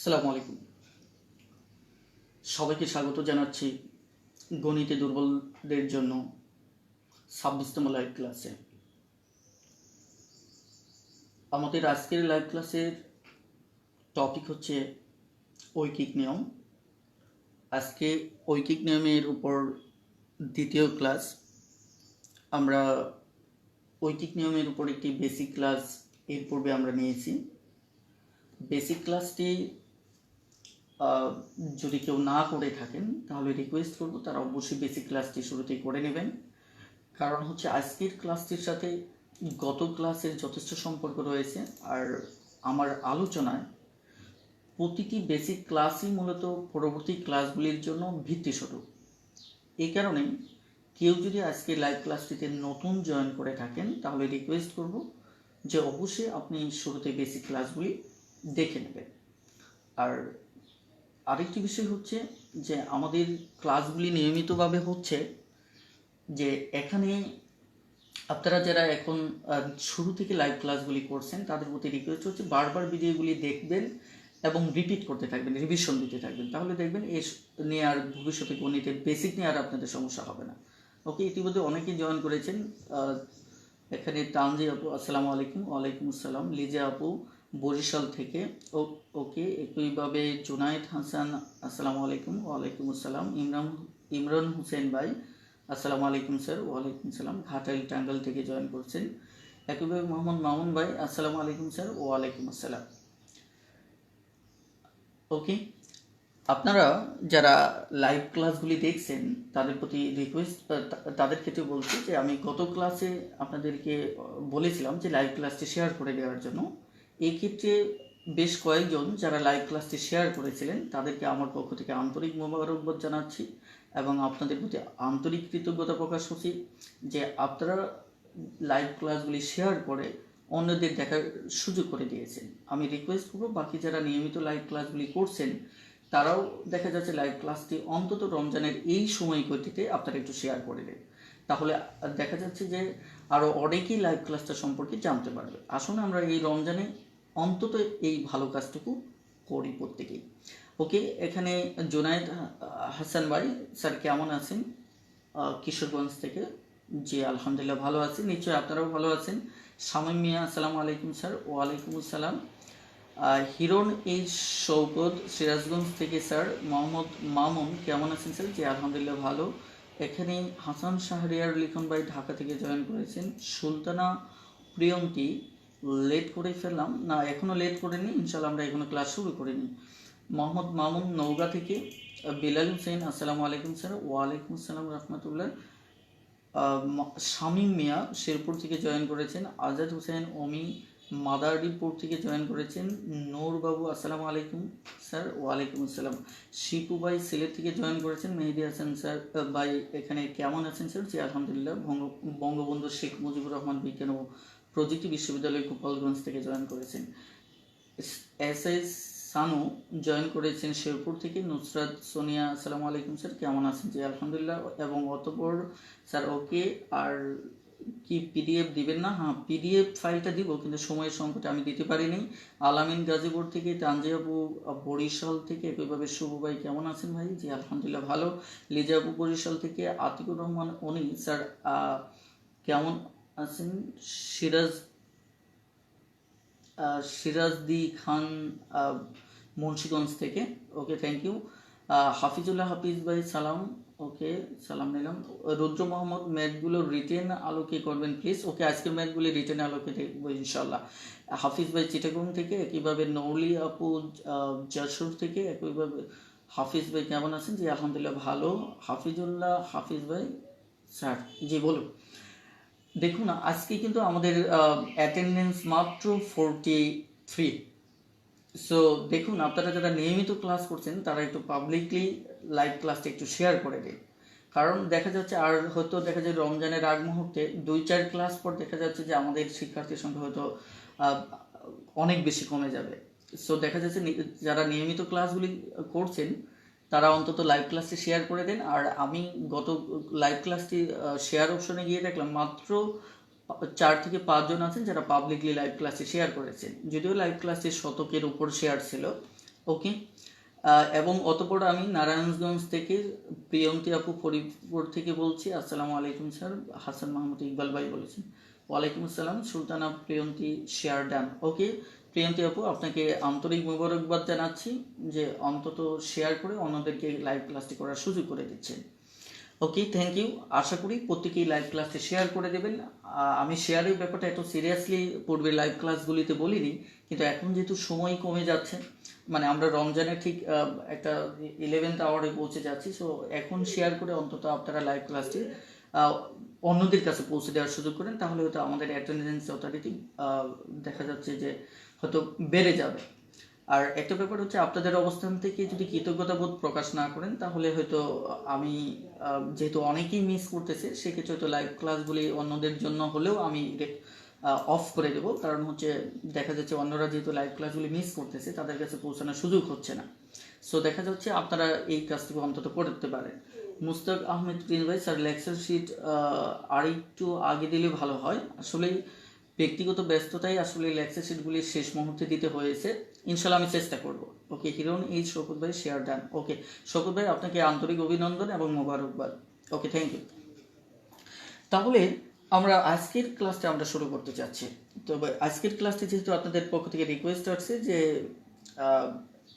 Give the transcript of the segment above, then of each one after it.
আসসালামু আলাইকুম। সবাইকে স্বাগত জানাচ্ছি গণিতে দুর্বলদের জন্য 26তম লাইভ ক্লাসে। আমাদের আজকের লাইভ ক্লাসের টপিক হচ্ছে ঐকিক নিয়ম। আজকে ঐকিক নিয়মের উপর দ্বিতীয় ক্লাস। আমরা ঐকিক নিয়মের উপর একটি বেসিক ক্লাস এর পূর্বে আমরা নিয়েছি। বেসিক ক্লাসটি যদি কেউ না করে থাকেন তাহলে রিকোয়েস্ট করব তারা অবশ্যই বেসিক ক্লাসটি শুরুতেই করে নেবেন, কারণ হচ্ছে আজকের ক্লাসটির সাথে গত ক্লাসের যথেষ্ট সম্পর্ক রয়েছে। আর আমার আলোচনায় প্রতিটি বেসিক ক্লাসই মূলত পরবর্তী ক্লাসগুলির জন্য ভিত্তিস্বরূপ। এই কারণে কেউ যদি আজকে লাইভ ক্লাসটিতে নতুন জয়েন করে থাকেন তাহলে রিকোয়েস্ট করব যে অবশ্যই আপনি শুরুতে বেসিক ক্লাসগুলি দেখে নেবেন। আর আরেকটি বিষয় হচ্ছে যে আমাদের ক্লাসগুলি নিয়মিতভাবে হচ্ছে যে এখানে আপনারা যারা এখন শুরু থেকে লাইভ ক্লাসগুলি করছেন তাদের প্রতি রিকোয়েস্ট হচ্ছে বারবার ভিডিওগুলি দেখবেন এবং রিপিট করতে থাকবেন, রিভিশন দিতে থাকবেন। তাহলে দেখবেন এ নিয়ে আর ভবিষ্যতে গণিতের বেসিক নিয়ে আর আপনাদের সমস্যা হবে না। ওকে, ইতিমধ্যে অনেকেই জয়েন করেছেন। এখানে তানজি আপু আসসালামু আলাইকুম। ওয়ালাইকুম আসসালাম। লিজা আপু বরিশাল থেকে, ওকে। একইভাবে জুনায়েদ হাসান আসসালামু আলাইকুম। ওয়ালাইকুম আসসালাম। ইমরান হোসেন ভাই আসসালামু আলাইকুম স্যার। ওয়ালাইকুম সালাম। ঘাটাইল টাঙ্গাইল থেকে জয়েন করছেন। একইভাবে মোহাম্মদ মামুন ভাই আসসালামু আলাইকুম স্যার। ওয়ালাইকুম আসসালাম। ওকে, আপনারা যারা লাইভ ক্লাসগুলি দেখছেন তাদের প্রতি রিকোয়েস্ট, তাদের ক্ষেত্রে বলছি যে আমি গত ক্লাসে আপনাদেরকে বলেছিলাম যে লাইভ ক্লাসটি শেয়ার করে দেওয়ার জন্য। এই ক্ষেত্রে বেশ কয়েকজন যারা লাইভ ক্লাসটি শেয়ার করেছিলেন তাদেরকে আমার পক্ষ থেকে আন্তরিক মোবারকবাদ জানাচ্ছি এবং আপনাদের প্রতি আন্তরিক কৃতজ্ঞতা প্রকাশ করছি যে আপনারা লাইভ ক্লাসগুলি শেয়ার করে অন্যদের দেখার সুযোগ করে দিয়েছেন। আমি রিকোয়েস্ট করব বাকি যারা নিয়মিত লাইভ ক্লাসগুলি করছেন তারাও দেখা যাচ্ছে লাইভ ক্লাসটি অন্তত রমজানের এই সময়টিতে আপনারা একটু শেয়ার করে দেন, তাহলে দেখা যাচ্ছে যে আরও অনেকেই লাইভ ক্লাসটা সম্পর্কে জানতে পারবে। আসুন আমরা এই রমজানে অন্তত এই ভালো কাজটুকু করি প্রত্যেকেই। ওকে, এখানে জুনায়েদ হাসান ভাই স্যার কেমন আছেন? কিশোরগঞ্জ থেকে। জি আলহামদুলিল্লাহ ভালো আছি, নিশ্চয়ই আপনারাও ভালো আছেন। শামীম মিয়া আসসালামু আলাইকুম স্যার। ওয়ালাইকুম আসসালাম। হিরণ এই শৌকত সিরাজগঞ্জ থেকে স্যার। মোহাম্মদ মামুন কেমন আছেন স্যার? জি আলহামদুলিল্লাহ ভালো। এখানে হাসান শাহরিয়ার লিখন ভাই ঢাকা থেকে জয়েন করেছেন। সুলতানা প্রিয়ন্তী লেট করে ফেললাম না, এখনও লেট করিনি, ইনশাল্লাহ আমরা এখনও ক্লাস শুরু করিনি। মোহাম্মদ মামুন নওগাঁ থেকে। বিলাল হোসেন আসসালামু আলাইকুম স্যার। ওয়ালাইকুম আসসালাম রহমতুল্লাহ। শামীম মিয়া শেরপুর থেকে জয়েন করেছেন। আজাদ হোসেন অমি মাদারীপুর থেকে জয়েন করেছেন। নূর বাবু আসসালামু আলাইকুম স্যার। ওয়ালাইকুম আসসালাম। শিপু ভাই সিলেট থেকে জয়েন করেছেন। মেহেদি হাসান স্যার ভাই এখানে কেমন আছেন স্যার? জি আলহামদুলিল্লাহ। বঙ্গবন্ধু শেখ মুজিবুর রহমান বিজ্ঞান ও প্রযুক্তি বিশ্ববিদ্যালয় গোপালগঞ্জ থেকে জয়েন করেছেন। এস এস সানু জয়েন করেছেন শেরপুর থেকে। নুসরাত সোনিয়া আসসালামু আলাইকুম স্যার, কেমন আছেন? জি আলহামদুলিল্লাহ। এবং অতপর স্যার ওকে। আর কি পিডিএফ দিবেন না? হ্যাঁ, পিডিএফ ফাইলটা দিব, কিন্তু সময়ের সংকটে আমি দিতে পারিনি। আলামিন গাজীপুর থেকে। তানজিয়াবু বরিশাল থেকে। একইভাবে শুভ ভাই কেমন আছেন ভাই? জি আলহামদুলিল্লাহ ভালো। লিজাবু বরিশাল থেকে। আতিকুর রহমান অনি স্যার কেমন আছেন? সিরাজদি খান মুন্সিগঞ্জ থেকে। ওকে, থ্যাংক ইউ। হাফিজুল্লাহ হাফিজ ভাই সালাম। ওকে, সালাম নিলাম। রুদ্র মোহাম্মদ ম্যাথগুলো রিটেন আলোকে করবেন প্লিজ। ওকে, আজকের ম্যাথগুলি রিটেন আলোকে দেখবো ইনশাল্লাহ। হাফিজ ভাই চিটাগং থেকে। একইভাবে নৌলি আপু যশোর থেকে। একইভাবে হাফিজ ভাই কেমন আছেন? জি আলহামদুলিল্লাহ ভালো। হাফিজুল্লাহ হাফিজ ভাই স্যার, জি বলুন। দেখুন আজকে কিন্তু আমাদের অ্যাটেন্ডেন্স মাত্র 43। সো দেখুন আপনারা যারা নিয়মিত ক্লাস করছেন তারা একটু পাবলিকলি লাইভ ক্লাসটা একটু শেয়ার করে দিন, কারণ দেখা যাচ্ছে আর হয়তো দেখা যায় রমজানের আগ মুহূর্তে 2-4 ক্লাস পর দেখা যাচ্ছে যে আমাদের শিক্ষার্থীর সংখ্যা হয়তো অনেক বেশি কমে যাবে। সো দেখা যাচ্ছে যারা নিয়মিত ক্লাসগুলি করছেন তারা অন্তত লাইভ ক্লাসটি শেয়ার করে দেন। আর আমি গত লাইভ ক্লাসটি শেয়ার অপশনে গিয়ে দেখলাম মাত্র 4 থেকে 5 জন আছেন যারা পাবলিকলি লাইভ ক্লাসে শেয়ার করেছেন। যদিও লাইভ ক্লাসে শতকের উপর শেয়ার ছিল, ওকে। এবং অতঃপর আমি নারায়ণগঞ্জ থেকে প্রিয়ন্তী আপু ফরিদপুর থেকে বলছি। আসসালামু আলাইকুম স্যার, হাসান মাহমুদ ইকবাল ভাই বলেছেন। ওয়ালাইকুম আসসালাম সুলতানা প্রিয়ন্তী, শেয়ার ডান। ওকে প্রিয়ন্তী আপু, আপনাকে আন্তরিক মোবারকবাদ জানাচ্ছি যে অন্তত শেয়ার করে অন্যদেরকে লাইভ ক্লাসটি করার সুযোগ করে দিচ্ছেন। ওকে, থ্যাংক ইউ। আশা করি প্রত্যেকেই লাইভ ক্লাসটি শেয়ার করে দেবেন। আমি শেয়ারের ব্যাপারটা এত সিরিয়াসলি পূর্বে লাইভ ক্লাসগুলিতে বলিনি, কিন্তু এখন যেহেতু সময় কমে যাচ্ছে, মানে আমরা রমজানের ঠিক একটা 11th আওয়ারে পৌঁছে যাচ্ছি, সো এখন শেয়ার করে অন্তত আপনারা লাইভ ক্লাসটি অন্যদের কাছে পৌঁছে দেওয়ার সুযোগ করেন, তাহলে হয়তো আমাদের অ্যাটেন্ডেন্স যথারীতি দেখা যাচ্ছে যে হয়তো বেড়ে যাবে। আর একটা ব্যাপার হচ্ছে, আপনাদের অবস্থান থেকে যদি কৃতজ্ঞতাবোধ প্রকাশ না করেন তাহলে হয়তো আমি যেহেতু অনেকেই মিস করতেছে, সেক্ষেত্রে হয়তো লাইভ ক্লাসগুলি অন্যদের জন্য হলেও আমি অফ করে দেবো। কারণ হচ্ছে দেখা যাচ্ছে অন্যরা যেহেতু লাইভ ক্লাসগুলি মিস করতেছে, তাদের কাছে পৌঁছানোর সুযোগ হচ্ছে না। সো দেখা যাচ্ছে আপনারা এই কাজটুকু অন্তত করতে পারেন। মুস্তাক আহমেদ প্রিন্স ভাই, স্যার লেকচার শিট আর একটু আগে দিলে ভালো হয়। আসলেই ব্যক্তিগত ব্যস্ততায় আসলে লেকচার শিটগুলি শেষ মুহূর্তে দিতে হয়েছে। ইনশাল্লাহ আমি চেষ্টা করব। ওকে, হিরোন এই শওকত ভাই, শেয়ার ডান। ওকে শওকত ভাই, আপনাকে আন্তরিক অভিনন্দন এবং মোবারকবাদ। ওকে, থ্যাংক ইউ। তাহলে আমরা আজকের ক্লাসটা আমরা শুরু করতে চাচ্ছি। তবে আজকের ক্লাসটি যেহেতু আপনাদের পক্ষ থেকে রিকোয়েস্ট আসছে যে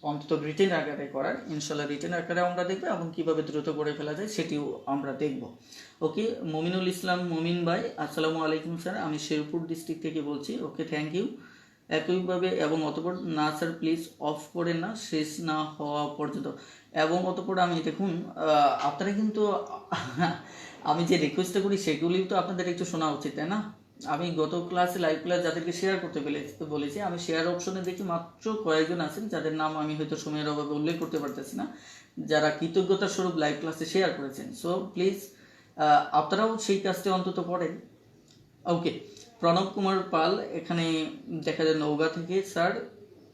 অন্তত রিটেন আকারে করার, ইনশাল্লাহ রিটেন আকারে আমরা দেখবো এবং কীভাবে দ্রুত করে ফেলা যায় সেটিও আমরা দেখব। ওকে, মমিনুল ইসলাম মমিন ভাই, আসসালামু আলাইকুম স্যার, আমি শেরপুর ডিস্ট্রিক্ট থেকে বলছি। ওকে, থ্যাংক ইউ। একইভাবে এবং অতপর না স্যার প্লিজ অফ করে না, শেষ না হওয়া পর্যন্ত। এবং অতপর আমি দেখুন, আপনারা কিন্তু আমি যে রিকোয়েস্টটা করি সেগুলি তো আপনাদের একটু শোনা উচিত, তাই না? আমি গত ক্লাসে লাইভ ক্লাস যাদেরকে শেয়ার করতে বলেছি, আমি শেয়ার অপশনে দেখি মাত্র কয়েকজন আছেন যাদের নাম আমি হয়তো সময়ের অভাবে উল্লেখ করতে পারতেছি না, যারা কৃতজ্ঞতা স্বরূপ লাইভ ক্লাসে শেয়ার করেছেন। সো প্লিজ আপনারাও সেই কাজটি অন্তত করেন। ওকে, প্রণব কুমার পাল এখানে দেখা যায় নওগাঁ থেকে স্যার।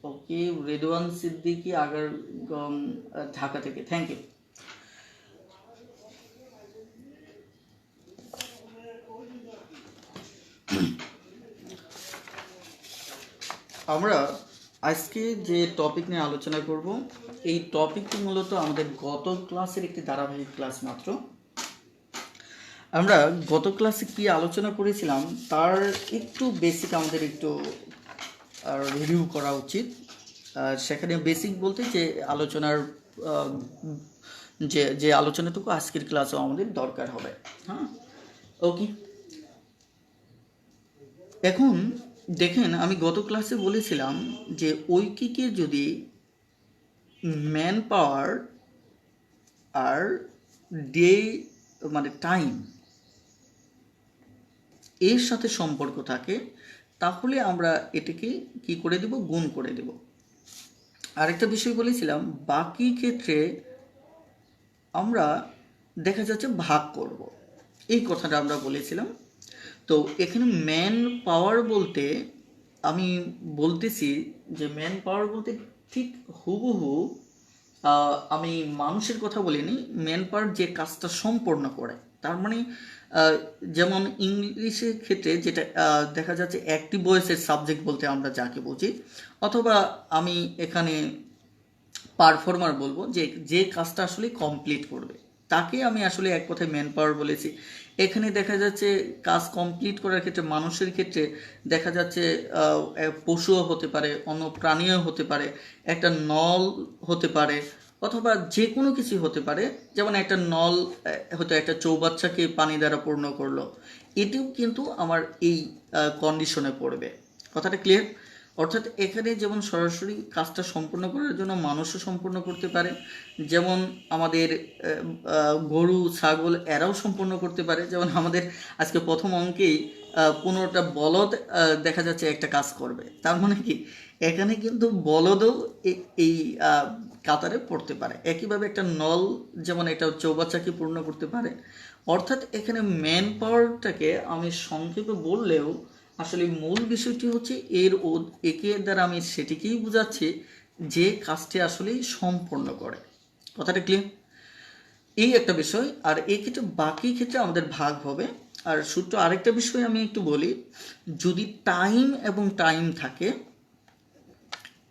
ওকে, রেদওয়ান সিদ্দিকী আগারগম ঢাকা থেকে, থ্যাংক ইউ। আমরা আজকে যে টপিক নিয়ে আলোচনা করব, এই টপিকটি মূলত আমাদের গত ক্লাসের একটি ধারাবাহিক ক্লাস মাত্র। আমরা গত ক্লাসে কি আলোচনা করেছিলাম তার একটু বেসিক আমাদের একটু রিভিউ করা উচিত। সেখানে বেসিক বলতে যে আলোচনার যে আলোচনাটুকু আজকের ক্লাসেও আমাদের দরকার হবে। হ্যাঁ, ওকে। এখন দেখেন, আমি গত ক্লাসে বলেছিলাম যে ঐকিকে যদি ম্যান পাওয়ার আর ডে মানে টাইম এর সাথে সম্পর্ক থাকে, তাহলে আমরা এটাকে কি করে দেব, গুণ করে দেব। আরেকটা বিষয় বলেছিলাম, বাকি ক্ষেত্রে আমরা দেখা যাচ্ছে ভাগ করব, এই কথাটা আমরা বলেছিলাম। তো এখানে ম্যান পাওয়ার বলতে আমি বলতেছি যে ম্যান পাওয়ার বলতে ঠিক হুবহু আমি মানুষের কথা বলিনি, ম্যান পাওয়ার যে কাজটা সম্পন্ন করে। তার মানে যেমন ইংলিশের ক্ষেত্রে যেটা দেখা যাচ্ছে অ্যাক্টিভ ভয়েসের সাবজেক্ট বলতে আমরা যাকে বুঝি, অথবা আমি এখানে পারফর্মার বলবো, যে কাজটা আসলে কমপ্লিট করবে তাকে আমি আসলে এক কথায় ম্যান পাওয়ার বলেছি। এখানে দেখা যাচ্ছে কাজ কমপ্লিট করার ক্ষেত্রে মানুষের ক্ষেত্রে দেখা যাচ্ছে পশুও হতে পারে, অন্য প্রাণীও হতে পারে, একটা নল হতে পারে, অথবা যে কোনো কিছু হতে পারে। যেমন একটা নল হয়তো একটা চৌবাচ্চাকে পানি দ্বারা পূর্ণ করলো, এটিও কিন্তু আমার এই কন্ডিশনে পড়বে। কথাটা ক্লিয়ার? অর্থাৎ এখানে যেমন সরাসরি কাজটা সম্পূর্ণ করার জন্য মানুষও সম্পূর্ণ করতে পারে, যেমন আমাদের গরু ছাগল এরাও সম্পূর্ণ করতে পারে। যেমন আমাদের আজকে প্রথম অঙ্কেই 15টা বলদ দেখা যাচ্ছে একটা কাজ করবে, তার মানে কি এখানে কিন্তু বলদও এই কাতারে পড়তে পারে। একইভাবে একটা নল যেমন একটা চৌবাচ্চাকে পূর্ণ করতে পারে। অর্থাৎ এখানে ম্যান পাওয়ারটাকে আমি সংক্ষেপে বললেও আসলে মূল বিষয়টি হচ্ছে একে দ্বারা আমি সেটিকেই বোঝাচ্ছি যে কাজটি আসলেই সম্পন্ন করে। কথাটা ক্লিয়ার? এই একটা বিষয়। আর এই ক্ষেত্রে বাকি ক্ষেত্রে আমাদের ভাগ হবে। আর সূত্র আরেকটা বিষয় আমি একটু বলি, যদি টাইম এবং টাইম থাকে,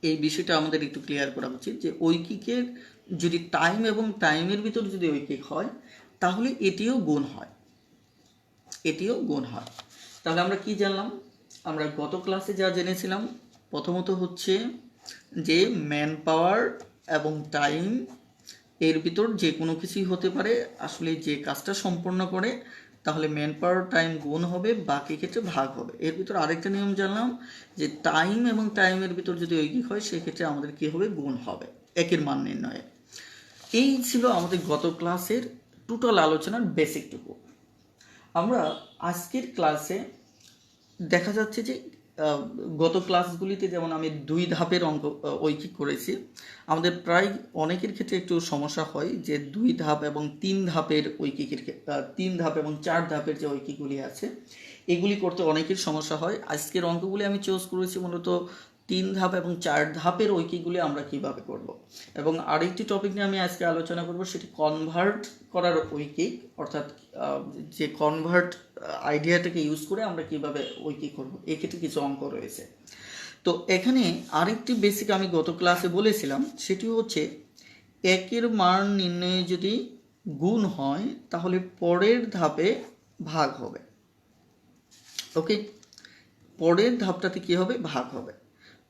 এই বিষয়টা আমাদের একটু ক্লিয়ার করা উচিত যে ঐকিকের যদি টাইম এবং টাইমের ভিতর যদি ঐকিক হয় তাহলে এটিও গুণ হয়, এটিও গুণ হয়। তাহলে আমরা কি জানলাম? আমরা গত ক্লাসে যা জেনেছিলাম, প্রথমত হচ্ছে যে ম্যান পাওয়ার এবং টাইম এর ভিতর যে কোনো কিছুই হতে পারে, আসলে যে কাজটা সম্পন্ন করে তাহলে ম্যান পাওয়ার টাইম গুণ হবে, বাকি ক্ষেত্রে ভাগ হবে। এর ভিতর আরেকটা নিয়ম জানলাম যে টাইম এবং টাইমের ভিতর যদি ঐকিক হয় সেক্ষেত্রে আমাদের কী হবে? গুণ হবে একের মান নির্ণয়ে। এই ছিল আমাদের গত ক্লাসের টোটাল আলোচনার বেসিকটুকু। আমরা আজকের ক্লাসে দেখা যাচ্ছে যে গত ক্লাসগুলিতে যেমন আমি 2 ধাপের অঙ্ক ঐকিক করেছি, আমাদের প্রায় অনেকের ক্ষেত্রে একটু সমস্যা হয় যে 2 ধাপ এবং 3 ধাপের ঐকিকের 3 ধাপ এবং 4 ধাপের যে ঐকিকগুলি আছে এগুলি করতে অনেকের সমস্যা হয়। আজকের অঙ্কগুলি আমি চুজ করেছি মূলত 3 ধাপ এবং 4 ধাপের ঐকিকগুলি আমরা কিভাবে করব। এবং আরেকটি টপিক নিয়ে আমি আজকে আলোচনা করব, সেটি কনভার্ট করার ঐকিক, অর্থাৎ যে কনভার্ট আইডিয়াটাকে ইউজ করে আমরা কিভাবে ঐকিক করব, এক্ষেত্রে কিছু অঙ্ক রয়েছে। তো এখানে আরেকটি বেসিক আমি গত ক্লাসে বলেছিলাম, সেটি হচ্ছে একের মান নির্ণয়ে যদি গুণ হয় তাহলে পরের ধাপে ভাগ হবে। ওকে, পরের ধাপটাতে কি হবে? ভাগ হবে।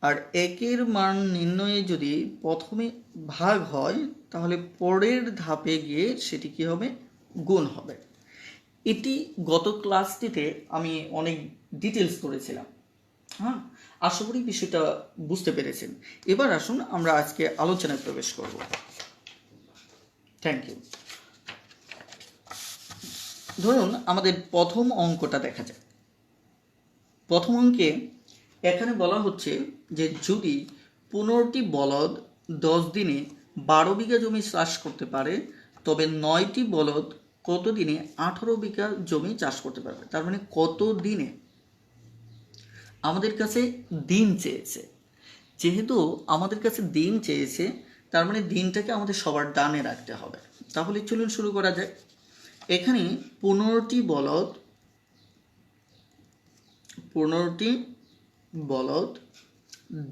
আর একের মান নির্ণয়ে যদি প্রথমে ভাগ হয় তাহলে পরের ধাপে গিয়ে সেটি কি হবে? গুণ হবে। এটি গত ক্লাসটিতে আমি অনেক ডিটেলস করেছিলাম। হ্যাঁ, আশা করি বিষয়টা বুঝতে পেরেছেন। এবার আসুন আমরা আজকে আলোচনায় প্রবেশ করব। Thank you. ধরুন আমাদের প্রথম অঙ্কটা দেখা যায়। প্রথম অঙ্কে এখানে বলা হচ্ছে যে যদি 15টি বলদ 10 দিনে 12 বিঘা জমি চাষ করতে পারে তবে 9টি বলদ কত দিনে 18 বিঘা জমি চাষ করতে পারবে। তার মানে কত দিনে? আমাদের কাছে দিন চেয়েছে। যেহেতু আমাদের কাছে দিন চেয়েছে তার মানে দিনটাকে আমাদের সবার ডানে রাখতে হবে। তাহলে চলুন শুরু করা যায়। এখানে 15টি বলদ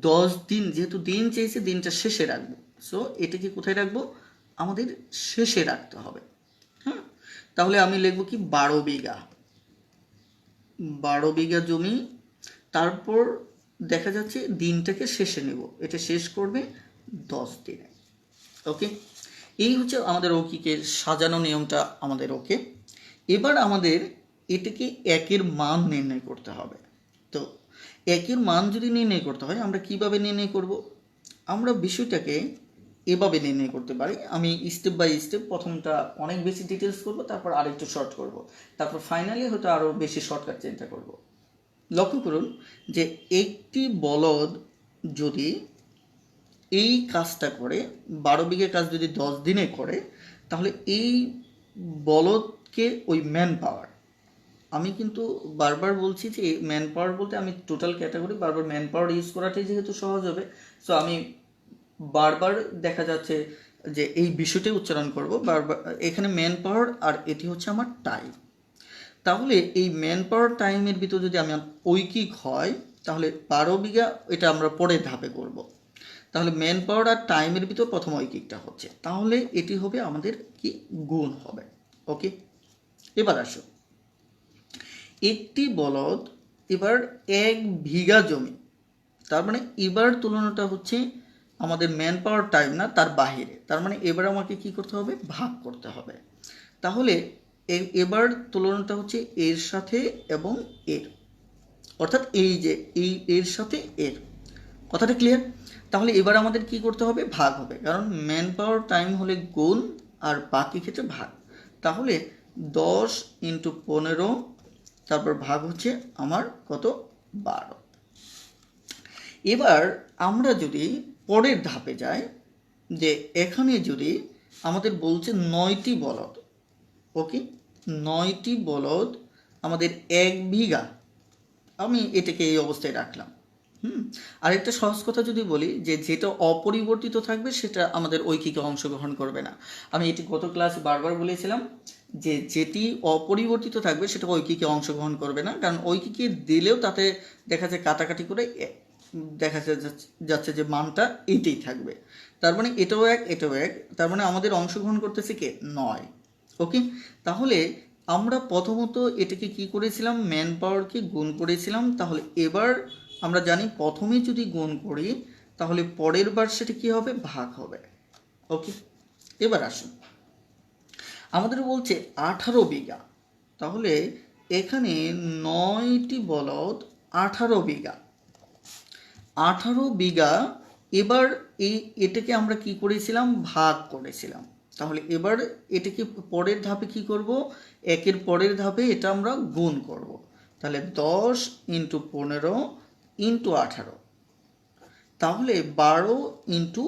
10 দিন, যেহেতু দিন চেয়েছে দিনটা শেষে রাখবো, সো এটাকে কোথায় রাখবো? আমাদের শেষে রাখতে হবে। হ্যাঁ, তাহলে আমি লিখবো কি 12 বিঘা জমি। তারপর দেখা যাচ্ছে দিনটাকে শেষে নেব, এটা শেষ করবে 10 দিনে। ওকে, এই হচ্ছে আমাদের ঐকিকের সাজানো নিয়মটা আমাদের। ওকে, এবার আমাদের এটাকে একের মান নির্ণয় করতে হবে। তো একের মান যদি নির্ণয় করতে হয় আমরা কিভাবে নির্ণয় করব? আমরা বিষয়টাকে এভাবে নির্ণয় করতে পারি। আমি স্টেপ বাই স্টেপ প্রথমটা অনেক বেশি ডিটেলস করব, তারপর আরেকটু শর্ট করব, তারপর ফাইনালি হয়তো আরও বেশি শর্টকাট চিন্তা করব। লক্ষ্য করুন যে একটি বলদ যদি এই কাজটা করে, 12 বিঘা কাজ যদি 10 দিনে করে, তাহলে এই বলদকে ওই ম্যান পাওয়ার, আমি কিন্তু বারবার বলছি যে ম্যান পাওয়ার বলতে আমি টোটাল ক্যাটাগরি, বারবার ম্যান পাওয়ার ইউজ করাটাই যেহেতু সহজ হবে, সো আমি বারবার দেখা যাচ্ছে যে এই বিষয়টাই উচ্চারণ করব বারবার। এখানে ম্যান পাওয়ার আর এটি হচ্ছে আমার টাইম। তাহলে এই ম্যান পাওয়ার টাইমের ভিতর যদি আমি ঐকিক হয় তাহলে 12 বিঘা, এটা আমরা পরের ধাপে করব। তাহলে ম্যান পাওয়ার আর টাইমের ভিতর প্রথম ঐকিকটা হচ্ছে, তাহলে এটি হবে আমাদের কি? গুণ হবে। ওকে, এবার আসো একটি বলদ এবার 1 বিঘা জমি, তার মানে এবার তুলনাটা হচ্ছে আমাদের ম্যান পাওয়ার টাইম না, তার বাহিরে। তার মানে এবার আমাকে কি করতে হবে? ভাগ করতে হবে। তাহলে এবার তুলনাটা হচ্ছে এর সাথে এবং এর, অর্থাৎ এই যে এই এর সাথে এর, কথাটা ক্লিয়ার? তাহলে এবার আমাদের কি করতে হবে? ভাগ হবে, কারণ ম্যান পাওয়ার টাইম হলে গুণ আর বাকি ক্ষেত্রে ভাগ। তাহলে 10 × 15, তারপর ভাগ হচ্ছে আমার কত? 12। এবার আমরা যদি পরের ধাপে যাই, যে এখানে যদি আমাদের বলছে 9টি বলদ, ওকে, 9টি বলদ আমাদের 1 বিঘা, আমি এটাকে এই অবস্থায় রাখলাম। আরেকটা সহজ কথা যদি বলি, যে যেটা অপরিবর্তিত থাকবে সেটা আমাদের ঐকিকে অংশগ্রহণ করবে না। আমি এটি গত ক্লাসে বারবার বলেছিলাম যে যেটি অপরিবর্তিত থাকবে সেটা ঐকিকে অংশগ্রহণ করবে না, কারণ ঐকিকে দিলেও তাতে দেখা যায় কাটাকাটি করে দেখা যাচ্ছে যে মানটা এটাই থাকবে। তার মানে এটাও এক, এটাও এক, তার মানে আমাদের অংশগ্রহণ করতেছে কে? 9। ওকে, তাহলে আমরা প্রথমত এটাকে কি করেছিলাম? ম্যান পাওয়ারকে গুণ করেছিলাম। তাহলে এবার আমরা জানি প্রথমে যদি গুণ করি তাহলে পরের বার সেটা কি হবে? ভাগ হবে। ওকে, এবার আসুন, আমাদের বলছে 18 বিঘা, তাহলে এখানে 9টি বলদ 18 বিঘা, 18 বিঘা। এবার এটাকে আমরা কি করেছিলাম? ভাগ করেছিলাম। তাহলে এবার এটাকে পরের ধাপে কি করব? একের পরের ধাপে এটা আমরা গুণ করব। তাহলে 10 × 15 × 18, তাহলে 12 ×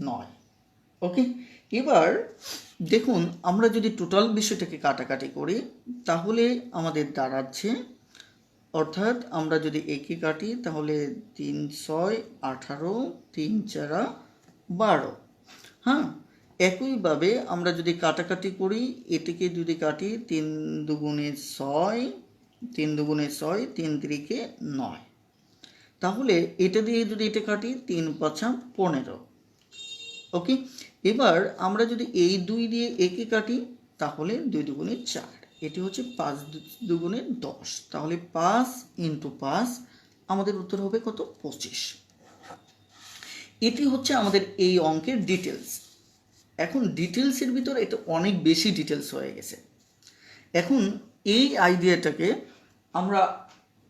9। ওকে, এবার দেখুন আমরা যদি টোটাল বিষয়টাকে কাটাকাটি করি তাহলে আমাদের দাঁড়াচ্ছে, অর্থাৎ আমরা যদি একে কাটি তাহলে 3 6 18, 3 4 12। হ্যাঁ, একইভাবে আমরা যদি কাটাকাটি করি, এটিকে যদি কাটি 3 দুগুণে 6, 3 দুগুণে 6, 3 3 9, তাহলে এটা দিয়ে যদি এটা কাটি 3 5 15। ওকে, এবার আমরা যদি এই 2 দিয়ে একে কাটি তাহলে 2 দুগুণে 4, এটি হচ্ছে 5 দুগুণে 10, তাহলে 5 × 5 আমাদের উত্তর হবে কত? 25। এটি হচ্ছে আমাদের এই অঙ্কের ডিটেলস। এখন ডিটেলসের ভিতর এটা অনেক বেশি ডিটেলস হয়ে গেছে। এখন এই আইডিয়াটাকে আমরা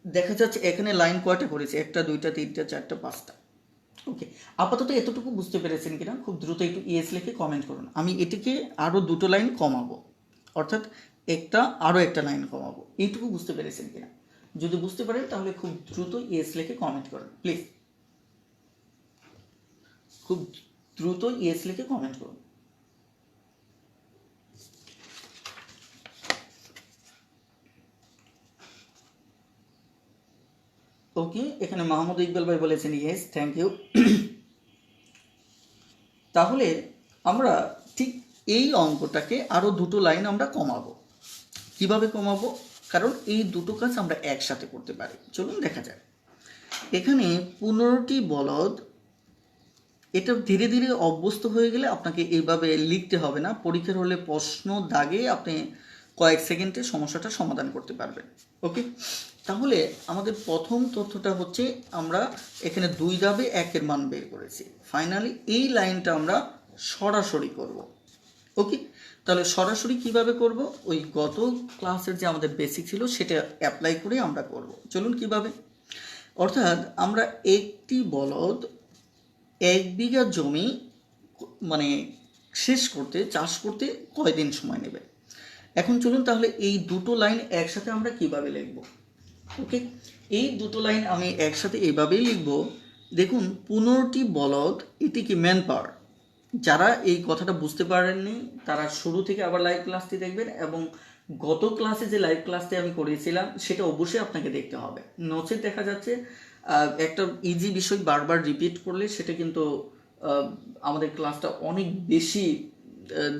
দেখা যাচ্ছে এখানে লাইন কয়টা করেছি? 1টা 2টা 3টা 4টা 5টা। ওকে, আপাতত এতটুকু বুঝতে পেরেছেন কিনা? খুব দ্রুত একটু ইয়েস লিখে কমেন্ট করুন। আমি এটিকে আরও 2টো লাইন কমাবো, অর্থাৎ আরও একটা লাইন কমাবো। এইটুকু বুঝতে পেরেছেন কিনা? যদি বুঝতে পারেন তাহলে খুব দ্রুত ইয়েস লিখে কমেন্ট করুন প্লিজ, খুব দ্রুত ইয়েস লিখে কমেন্ট করুন। ওকে, এখানে মাহমুদ ইকবাল ভাই বলেছেন ইয়েস, থ্যাংক ইউ। তাহলে আমরা ঠিক এই অঙ্কটাকে আরও 2টো লাইন আমরা কমাবো। কিভাবে কমাবো? কারণ এই 2টো কাজ আমরা একসাথে করতে পারি। চলুন দেখা যাক। এখানে 15টি বলদ, এটা ধীরে ধীরে অভ্যস্ত হয়ে গেলে আপনাকে এইভাবে লিখতে হবে না। পরীক্ষার হলে প্রশ্ন দাগে আপনি কয়েক সেকেন্ডে সমস্যাটা সমাধান করতে পারবেন। ওকে, তাহলে আমাদের প্রথম তথ্যটা হচ্ছে আমরা এখানে 2 ধাপে 1-এর মান বের করেছি। ফাইনালি এই লাইনটা আমরা সরাসরি করব। ওকে, তাহলে সরাসরি কিভাবে করব? ওই গত ক্লাসের যে আমাদের বেসিক ছিল সেটা অ্যাপ্লাই করে আমরা করব। চলুন কিভাবে। অর্থাৎ আমরা একটি বলদ 1 বিঘা জমি মানে শেষ করতে, চাষ করতে কয়দিন সময় নেবে? এখন চলুন তাহলে এই 2টো লাইন একসাথে আমরা কিভাবে লিখব। ওকে, এই 2টো লাইন আমি একসাথে এইভাবেই লিখব। দেখুন 15টি বলদ, এটি কি ম্যান পাওয়ার। যারা এই কথাটা বুঝতে পারেননি তারা শুরু থেকে আবার লাইভ ক্লাসটি দেখবেন, এবং গত ক্লাসে যে লাইভ ক্লাসটি আমি করেছিলাম সেটা অবশ্যই আপনাকে দেখতে হবে। নচেত দেখা যাচ্ছে একটা ইজি বিষয় বারবার রিপিট করলে সেটা কিন্তু আমাদের ক্লাসটা অনেক বেশি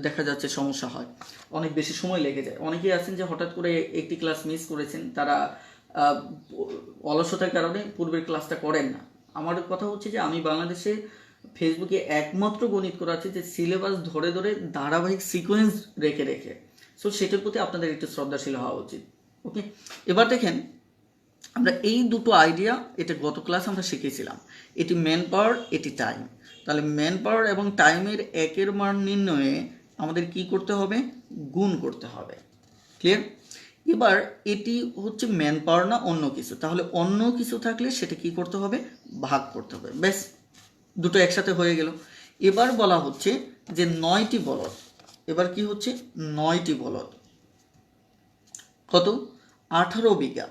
দেখা যাচ্ছে সমস্যা হয়, অনেক বেশি সময় লেগে যায়। অনেকেই আছেন যে হঠাৎ করে একটি ক্লাস মিস করেছেন, তারা অলসতার কারণে পূর্বের ক্লাসটা করেন না। আমার কথা হচ্ছে যে আমি বাংলাদেশে ফেসবুকে একমাত্র গণিত করাচ্ছি যে সিলেবাস ধরে ধরে ধারাবাহিক সিকোয়েন্স রেখে রেখে। সো সেটার প্রতি আপনাদের একটু শ্রদ্ধাশীল হওয়া উচিত। ওকে, এবার দেখেন আমরা এই 2টো আইডিয়া, এটা গত ক্লাস আমরা শিখেছিলাম। এটি ম্যান পাওয়ার, এটি টাইম। তাহলে ম্যান পাওয়ার এবং টাইমের 1-এর মান নির্ণয়ে আমাদের কি করতে হবে? গুণ করতে হবে। ক্লিয়ার? এবার এটি হচ্ছে ম্যান পাওয়ার না অন্য কিছু, তাহলে অন্য কিছু থাকলে সেটা কি করতে হবে? ভাগ করতে হবে। ব্যাস, 2টো একসাথে হয়ে গেল। এবার বলা হচ্ছে যে 9টি বলদ, এবার কি হচ্ছে? 9টি বলদ কত? 18 বিঘা।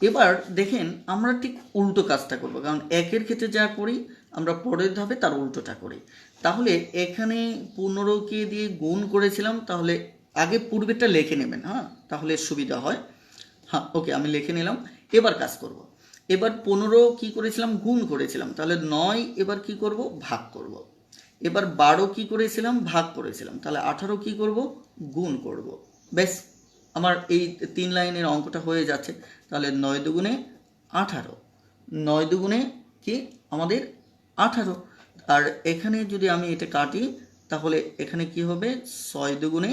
এবার দেখেন আমরা ঠিক উল্টো কাজটা করব, কারণ 1-এর ক্ষেত্রে যা করি আমরা পরের ধাপে তার উল্টোটা করি। তাহলে এখানে 15কে দিয়ে গুণ করেছিলাম, তাহলে আগে পূর্বেরটা লিখে নেবেন। হ্যাঁ, তাহলে সুবিধা হয়। হ্যাঁ, ওকে, আমি লিখে নিলাম। এবার কাজ করব। এবার 15 কি করেছিলাম? গুণ করেছিলাম, তাহলে 9 এবার কি করব? ভাগ করব। এবার 12 কি করেছিলাম? ভাগ করেছিলাম, তাহলে 18 কি করব? গুণ করব। ব্যাস, আমার এই 3 লাইনের অঙ্কটা হয়ে যাচ্ছে। তাহলে 9 দুগুণে 18, 9 দুগুণে কি আমাদের 18, আর এখানে যদি আমি এটা কাটি তাহলে এখানে কি হবে 6 দুগুণে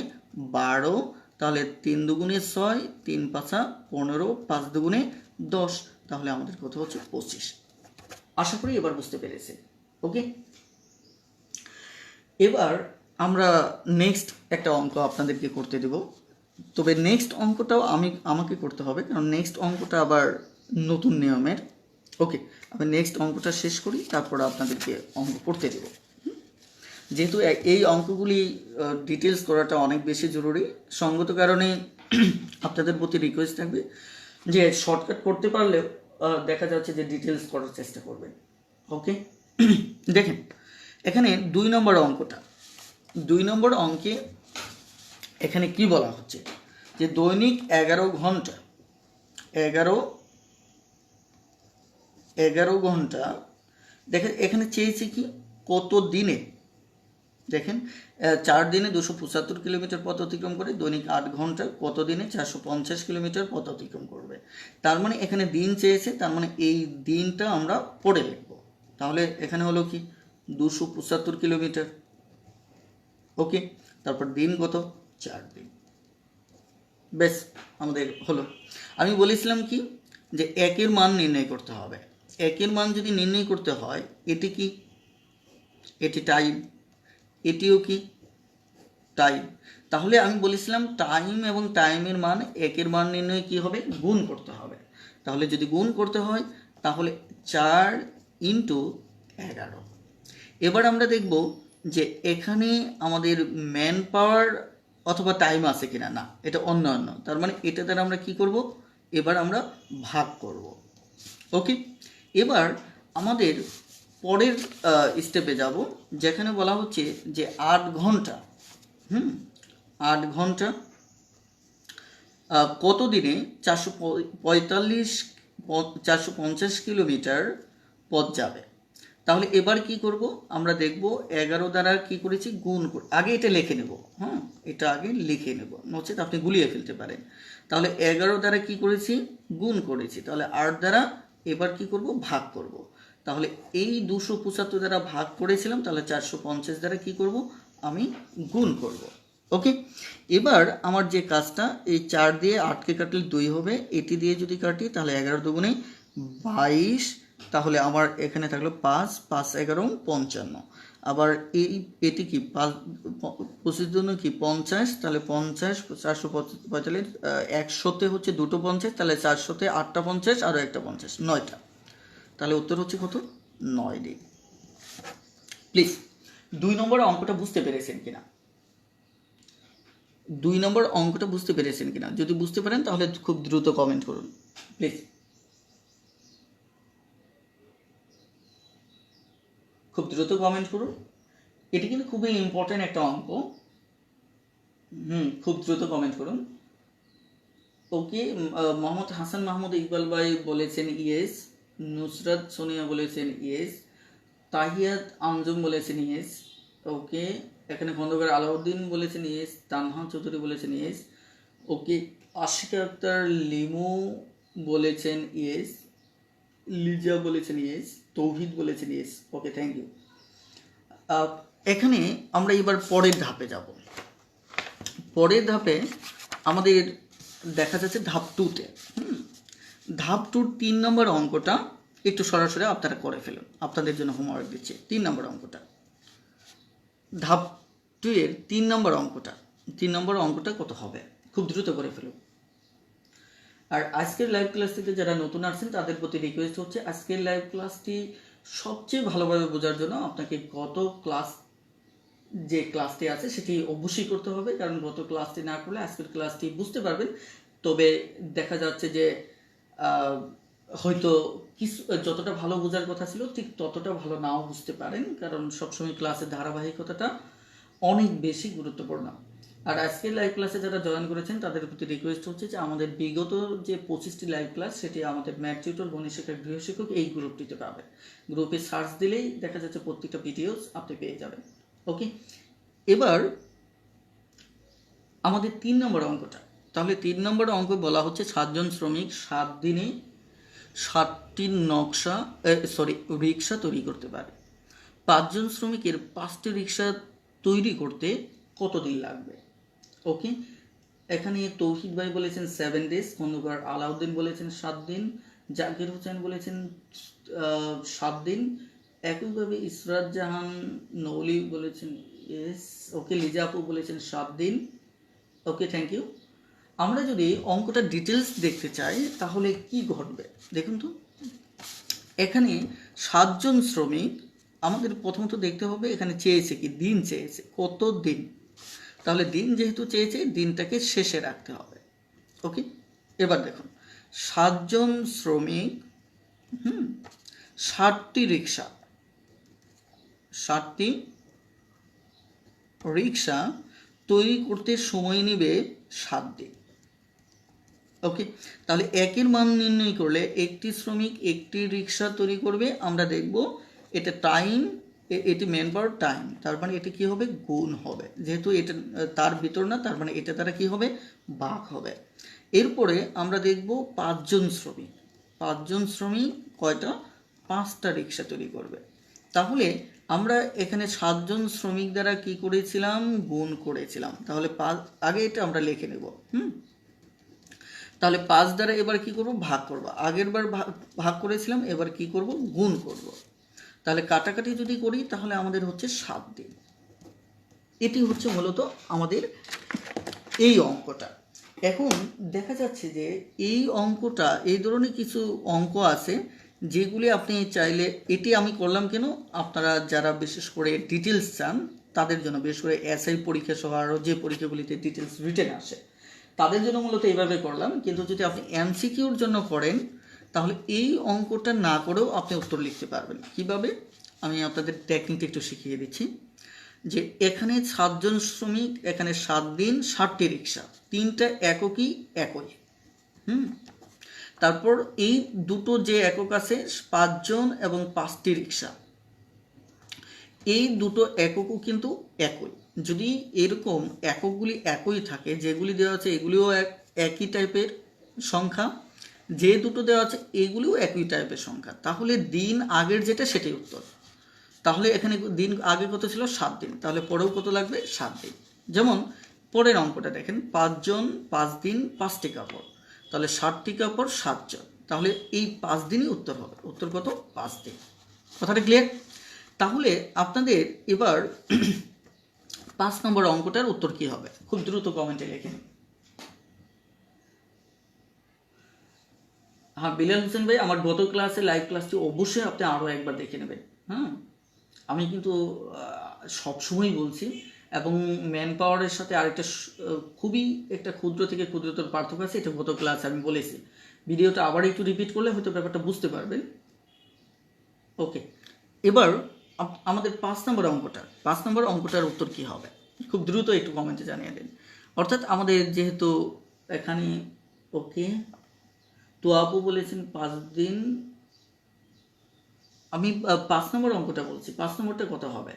12, তাহলে 3 দুগুণে 6, 3 5 15, 5 দুগুণে 10, তাহলে আমাদের কত হচ্ছে 25। আশা করি এবার বুঝতে পেরেছে। ওকে, এবার আমরা নেক্সট একটা অঙ্ক আপনাদেরকে করতে দেব, তবে নেক্সট অঙ্কটাও আমাকে করতে হবে, কারণ নেক্সট অঙ্কটা আবার নতুন নিয়মের। ওকে, আমি নেক্সট অঙ্কটা শেষ করি, তারপর আপনাদেরকে অঙ্ক করতে দেব। যেহেতু এই অঙ্কগুলি ডিটেলস করাটা অনেক বেশি জরুরি, সঙ্গত কারণে আপনাদের প্রতি রিকোয়েস্ট থাকবে যে শর্টকাট করতে পারলেও দেখা যাচ্ছে যে ডিটেলস করার চেষ্টা করবেন। ওকে, দেখেন এখানে 2 নম্বর অঙ্কটা, 2 নম্বর অঙ্কে এখানে কি বলা হচ্ছে যে দৈনিক 11 ঘন্টা 11 ঘন্টা, দেখেন এখানে চেয়েছে কি কত দিনে, দেখেন 4 দিনে 275 কিলোমিটার পথ অতিক্রম করে, দৈনিক 8 ঘন্টা কত দিনে 450 কিলোমিটার পথ অতিক্রম করবে। তার মানে এখানে দিন চেয়েছে, তার মানে এই দিনটা আমরা পড়ে লিখব। তাহলে এখানে হলো কি 275 কিলোমিটার। ওকে, তারপর দিন কত 4 দিন, বেশ আমাদের হলো। আমি বলেছিলাম কি যে একের মান নির্ণয় করতে হবে, একের মান যদি নির্ণয় করতে হয় এটি কি, এটি টাইম, এটিও কি টাইম, তাহলে আমি বলেছিলাম টাইম এবং টাইমের মান একের মান নির্ণয় কি হবে, গুণ করতে হবে। তাহলে যদি গুণ করতে হয় তাহলে 4 × 11। এবার আমরা দেখব যে এখানে আমাদের ম্যান পাওয়ার অথবা টাইম আছে কিনা, না এটা অন্য, তার মানে এটা দ্বারা আমরা কি করব, এবার আমরা ভাগ করব। ওকে, এবার আমাদের পরের স্টেপে যাব, যেখানে বলা হচ্ছে যে 8 ঘন্টা 8 ঘন্টা কত দিনে 450 কিলোমিটার পথ যাবে। তাহলে এবার কি করব, আমরা দেখব 11 দ্বারা কি করেছি গুণ আগে এটা লিখে নেব, এটা আগে লিখে নেব, নচেত আপনি গুলিয়ে ফেলতে পারেন। তাহলে 11 দ্বারা কি করেছি গুণ করেছি, তাহলে 8 দ্বারা এবার কি করব ভাগ করব। তাহলে এই 275 দ্বারা ভাগ করেছিলাম, তাহলে 450 দ্বারা কি করব আমি গুণ করব। ওকে, এবার আমার যে কাজটা, এই 4 দিয়ে 8কে কাটলে 2 হবে, এটি দিয়ে যদি কাটি তাহলে 11 দুগুণে 22, তাহলে আমার এখানে থাকলো 5, 5 11 55, আবার এটি কি 5 25 জন্য কি 50, তাহলে 50 445, 100তে হচ্ছে 2টো 50, তাহলে 400তে 8টা 50 আরও একটা 50, 9টা, তাহলে উত্তর হচ্ছে কত 9 দিন। প্লিজ 2 নম্বর অঙ্কটা বুঝতে পেরেছেন কিনা, 2 নম্বর অঙ্কটা বুঝতে পেরেছেন কিনা, যদি বুঝতে পারেন তাহলে খুব দ্রুত কমেন্ট করুন প্লিজ, খুব দ্রুত কমেন্ট করুন। এটি কিন্তু খুবই ইম্পর্টেন্ট একটা অঙ্ক, খুব দ্রুত কমেন্ট করুন। ওকে, মোহাম্মদ হাসান মাহমুদ ইকবাল ভাই বলেছেন ইয়েস, নুসরাত সোনিয়া বলেছেন ইয়েস, তাহিয়াত আঞ্জুম বলেছেন ইয়েস। ওকে, এখানে খন্দকার আলাউদ্দিন বলেছেন ইয়েস, তানহা চৌধুরী বলেছেন ইয়েস। ওকে, আশিকা আক্তার লিমু বলেছেন ইয়েস, লিজা বলেছেন ইয়েস, তৌহিদ বলেছেন ইয়েস। Okay, thank you. এখানে আমরা এবার পরের ধাপে যাব। পরের ধাপে আমাদের দেখা যাচ্ছে ধাপ 2তে, ধাপ 2 3 নম্বর অঙ্কটা একটু সরাসরি আপনারা করে ফেলুন, আপনাদের জন্য হোমওয়ার্ক দিচ্ছি। 3 নম্বর অঙ্কটা, ধাপ 2 এর 3 নম্বর অঙ্কটা, 3 নম্বর অঙ্কটা কত হবে খুব দ্রুত করে ফেলুন। আর আজকের লাইভ ক্লাস থেকে যারা নতুন আসছেন তাদের প্রতি রিকোয়েস্ট হচ্ছে আজকের লাইভ ক্লাসটি সবচেয়ে ভালোভাবে বোঝার জন্য আপনাকে গত ক্লাস যে ক্লাসটি আছে সেটি অবশ্যই করতে হবে, কারণ গত ক্লাসটি না করলে আজকের ক্লাসটি বুঝতে পারবেন, তবে দেখা যাচ্ছে যে হয়তো কিছু যতটা ভালো বোঝার কথা ছিল ঠিক ততটা ভালো নাও বুঝতে পারেন, কারণ সবসময় ক্লাসের ধারাবাহিকতাটা অনেক বেশি গুরুত্বপূর্ণ। আর আজকের লাইভ ক্লাসে যারা জয়েন করেছেন তাদের প্রতি রিকোয়েস্ট হচ্ছে যে আমাদের বিগত যে 25টি লাইভ ক্লাস সেটি আমাদের ম্যাথ টিউটর, গণিত শিক্ষক, গৃহশিক্ষক এই গ্রুপটিতে পাবে। গ্রুপে সার্চ দিলেই দেখা যাচ্ছে প্রত্যেকটা ভিডিওস আপনি পেয়ে যাবেন। ওকে, এবার আমাদের 3 নম্বর অঙ্কটা, তাহলে 3 নম্বর অঙ্ক বলা হচ্ছে 7 জন শ্রমিক 7 দিনে 60টি রিক্সা তৈরি করতে পারে। 5 জন শ্রমিকের 5টি রিক্সা তৈরি করতে কতদিন লাগবে? ওকে, এখানে তৌহিদ ভাই বলেছেন 7 ডেজ, খন্দকার আলাউদ্দিন বলেছেন 7 দিন, জাকির হোসেন বলেছেন 7 দিন, একইভাবে ইসরাত জাহান নৌলি বলেছেন ইয়েস, ওকে, লিজা আপু বলেছেন 7 দিন। ওকে, থ্যাংক ইউ। আমরা যদি অঙ্কটা ডিটেলস দেখতে চাই তাহলে কি ঘটবে দেখুন তো। এখানে 7 জন শ্রমিক, আমাদের প্রথমত দেখতে হবে এখানে চেয়েছে কি, দিন চেয়েছে, কত দিন। তাহলে দিন যেহেতু চেয়েছে, দিনটাকে শেষে রাখতে হবে। ওকে, এবার দেখুন 7 জন শ্রমিক 60টি রিক্সা তৈরি করতে সময় নেবে 7 দিন। ওকে, তাহলে একের মান নির্ণয় করলে একটি শ্রমিক একটি রিক্সা তৈরি করবে, আমরা দেখব এটা টাইম, এটি ম্যান পাওয়ার টাইম, তার মানে এটা কি হবে, গুণ হবে, যেহেতু এটা তার ভিতর না, তার মানে এটা দ্বারা কি হবে, ভাগ হবে। এরপরে আমরা দেখব 5 জন শ্রমিক কয়টা, 5টা রিক্সা তৈরি করবে। তাহলে আমরা এখানে 7 জন শ্রমিক দ্বারা কি করেছিলাম, গুণ করেছিলাম। তাহলে আগে এটা আমরা লিখে নেব। তাহলে 5 দ্বারা এবার কি করব, ভাগ করব। আগের বার ভাগ করেছিলাম, এবার কি করব, গুণ করব। তাহলে কাটাকাটি যদি করি তাহলে আমাদের হচ্ছে 7 দিন। এটি হচ্ছে মূলত আমাদের এই অঙ্কটা। এখন দেখা যাচ্ছে যে এই অঙ্কটা, এই ধরনের কিছু অঙ্ক আছে যেগুলি আপনি চাইলে, এটি আমি করলাম কেন, আপনারা যারা বিশেষ করে ডিটেলস চান তাদের জন্য, বিশেষ করে এসআই পরীক্ষা সহ আরও যে পরীক্ষাগুলিতে ডিটেলস রিটেন আসে তাদের জন্য মূলত এইভাবে করলাম। কিন্তু যদি আপনি এমসিকিউর জন্য করেন তাহলে এই অঙ্কটা না করেও আপনি উত্তর লিখতে পারবেন। কিভাবে, আমি আপনাদের টেকনিকটা একটু শিখিয়ে দিচ্ছি। যে এখানে 7 জন শ্রমিক, এখানে 7 দিন, 60টি রিক্সা, 3টা এককই একই। তারপর এই দুটো যে একক আছে 5 জন এবং 5টি রিক্সা, এই দুটো এককও কিন্তু একই। যদি এরকম এককগুলি একই থাকে, যেগুলি দেওয়া আছে এগুলিও একই টাইপের সংখ্যা, যে দুটো দেওয়া আছে এগুলিও একই টাইপের সংখ্যা, তাহলে দিন আগের যেটা সেটাই উত্তর। তাহলে এখানে দিন আগে কত ছিল, 7 দিন, তাহলে পরেও কত লাগবে, 7 দিন। যেমন পরের অঙ্কটা দেখেন, 5 জন 5 দিন 5টি কাপড়, তাহলে 60টি কাপড় 7 জন, তাহলে এই 5 দিনই উত্তর হবে। উত্তর কত, 5 দিন। কথাটা ক্লিয়ার? তাহলে আপনাদের এবার 5 নম্বর অঙ্কটার উত্তর কি হবে, খুব দ্রুত কমেন্টে লিখে নিন। হ্যাঁ, বিলাল হোসেন ভাই, আমার গত ক্লাসে লাইভ ক্লাসটি অবশ্যই আপনি আরও একবার দেখে নেবেন। আমি কিন্তু সবসময় বলছি, এবং ম্যান পাওয়ারের সাথে আরেকটা খুবই একটা ক্ষুদ্র থেকে ক্ষুদ্রতর পার্থক্য আছে, এটা গত ক্লাসে আমি বলেছি। ভিডিওটা আবার একটু রিপিট করলে হয়তো ব্যাপারটা বুঝতে পারবেন। ওকে, এবার আমাদের 5 নম্বর অঙ্কটার উত্তর কি হবে, খুব দ্রুত একটু কমেন্টে জানিয়ে দিন। অর্থাৎ আমাদের যেহেতু এখানে, ওকে, তো আপু বলেছেন 5 দিন, আমি 5 নম্বর অঙ্কটা বলছি। 5 নম্বরটা কত হবে,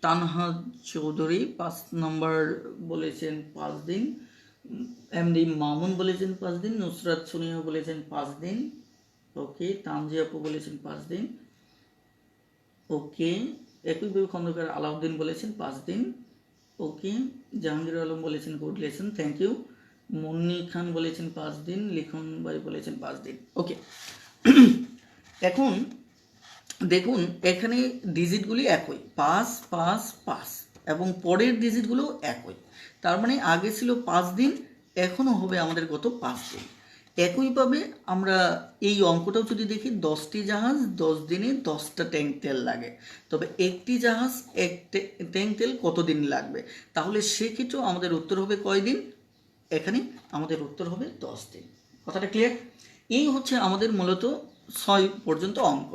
তানহা চৌধুরী 5 নম্বর বলেছেন 5 দিন, এমডি মামুন বলেছেন 5 দিন, নুসরাত সোনিয়া বলেছেন 5 দিন, ওকে, তানজি আপু বলেছেন 5 দিন, ওকে, একইভাবে খন্দকার আলাউদ্দিন বলেছেন 5 দিন, ওকে, জাহাঙ্গীর আলম বলেছেন good lesson, thank you, Munni Khan বলেছেন 5 দিন, লিখন ভাই বলেছেন 5 দিন। ওকে, এখন দেখুন এখানে ডিজিটগুলি একই, 5 5 5, এবং পরের ডিজিটগুলো একই, তার মানে আগে ছিল 5 দিন, এখনও হবে আমাদের কত, 5 দিন। একইভাবে আমরা এই অঙ্কটাও যদি দেখি, 10টি জাহাজ 10 দিনে 10টা ট্যাঙ্ক তেল লাগে, তবে একটি জাহাজ এক ট্যাঙ্ক তেল কতদিন লাগবে, তাহলে সেক্ষেত্রেও আমাদের উত্তর হবে কয় দিন, এখানে আমাদের উত্তর হবে 10 দিন। কথাটা ক্লিয়ার? এই হচ্ছে আমাদের মূলত 6 পর্যন্ত অঙ্ক।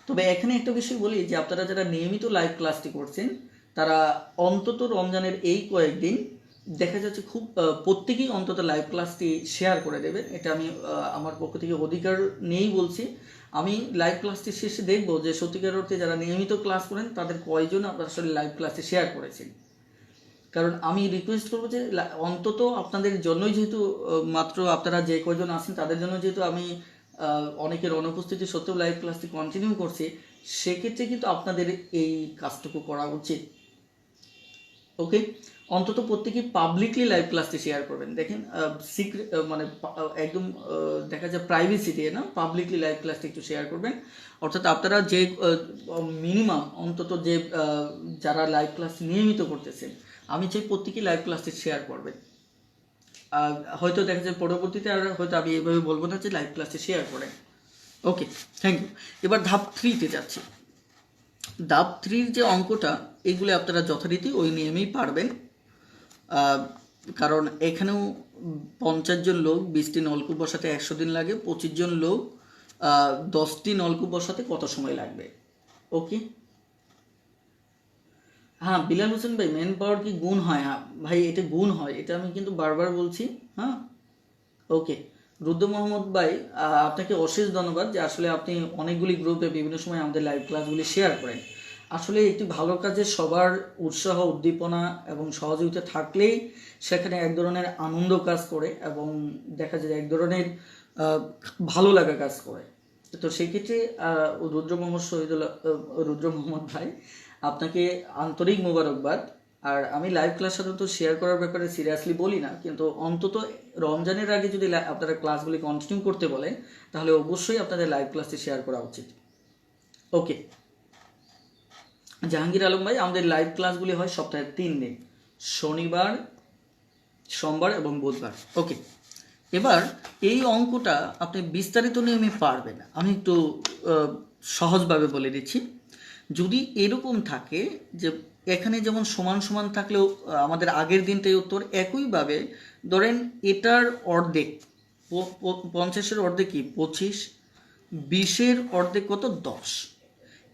তবে এখানে একটা বিষয় বলি যে আপনারা যারা নিয়মিত লাইভ ক্লাসটি করছেন তারা অন্তত রমজানের এই কয়েকদিন দেখা যাচ্ছে খুব প্রত্যেকেই অন্তত লাইভ ক্লাসটি শেয়ার করে দেবেন। এটা আমি আমার পক্ষ থেকে অধিকার নেই বলছি। আমি লাইভ ক্লাসটি শেষে দেখব যে সত্যিকার অর্থে যারা নিয়মিত ক্লাস করেন তাদের কয়জন আপনারা আসলে লাইভ ক্লাসটি শেয়ার করেছেন। কারণ আমি রিকোয়েস্ট করবো যে অন্তত আপনাদের জন্যই, যেহেতু মাত্র আপনারা যে কয়জন আছেন তাদের জন্য যেহেতু আমি অনেকের অনুপস্থিতি সত্ত্বেও লাইভ ক্লাসটি কন্টিনিউ করছে, সেক্ষেত্রে কিন্তু আপনাদের এই কাজটুকু করা উচিত। ওকে, অন্তত প্রত্যেকে পাবলিকলি লাইভ ক্লাসটি শেয়ার করবেন। দেখেন সিক্রেট মানে একদম দেখা যায় প্রাইভেসি দিয়ে না, পাবলিকলি লাইভ ক্লাসটি একটু শেয়ার করবেন। অর্থাৎ আপনারা যে মিনিমাম অন্তত যে যারা লাইভ ক্লাস নিয়মিত করতেছেন, আমি চাই প্রত্যেকেই লাইভ ক্লাসটি শেয়ার করবেন। হয়তো দেখা যায় পরবর্তীতে আর হয়তো আমি এইভাবে বলবো না যে লাইভ ক্লাসটি শেয়ার করেন। ওকে, থ্যাংক ইউ। এবার ধাপ 3-তে যাচ্ছি। ধাপ 3-র যে অঙ্কটা, এগুলো আপনারা যথারীতি ওই নিয়মেই পারবেন, কারণ এখানেও 50 জন লোক 20টি নলকূপ বসাতে 100 দিন লাগে, 25 জন লোক 10টি নলকূপ বসাতে কত সময় লাগবে। ওকে, হ্যাঁ বিলাল হোসেন ভাই, ম্যান পাওয়ার কি গুণ হয়? হ্যাঁ ভাই, এটা গুণ হয়, এটা আমি কিন্তু বারবার বলছি। হ্যাঁ, ওকে। রুদ্র মোহাম্মদ ভাই, আপনাকে অশেষ ধন্যবাদ যে আসলে আপনি অনেকগুলি গ্রুপে বিভিন্ন সময় আমাদের লাইভ ক্লাসগুলি শেয়ার করেন। আসলে একটি ভালো কাজে সবার উৎসাহ, উদ্দীপনা এবং সহযোগিতা থাকলেই সেখানে এক ধরনের আনন্দ কাজ করে এবং দেখা যায় এক ধরনের ভালো লাগা কাজ করে। তো সেই ক্ষেত্রে রুদ্র মোহাম্মদ ভাই, আপনাকে আন্তরিক মোবারকবাদ। আর আমি লাইভ ক্লাস সাধারণত শেয়ার করার ব্যাপারে সিরিয়াসলি বলি না, কিন্তু অন্তত রমজানের আগে যদি আপনারা ক্লাসগুলি কন্টিনিউ করতে বলেন, তাহলে অবশ্যই আপনাদের লাইভ ক্লাসটি শেয়ার করা উচিত। ওকে, জাহাঙ্গীর আলম ভাই, আমাদের লাইভ ক্লাসগুলি হয় সপ্তাহে 3 দিন, শনিবার, সোমবার এবং বুধবার। ওকে, এবার এই অঙ্কটা আপনি বিস্তারিত নিয়মে পারবেন, আমি একটু সহজভাবে বলে দিচ্ছি। যদি এরকম থাকে যে এখানে যেমন সমান সমান থাকলেও আমাদের আগের দিনটাই উত্তর, একইভাবে ধরেন এটার অর্ধেক, 50-এর অর্ধেক কি 25, 20-এর অর্ধেক কত 10,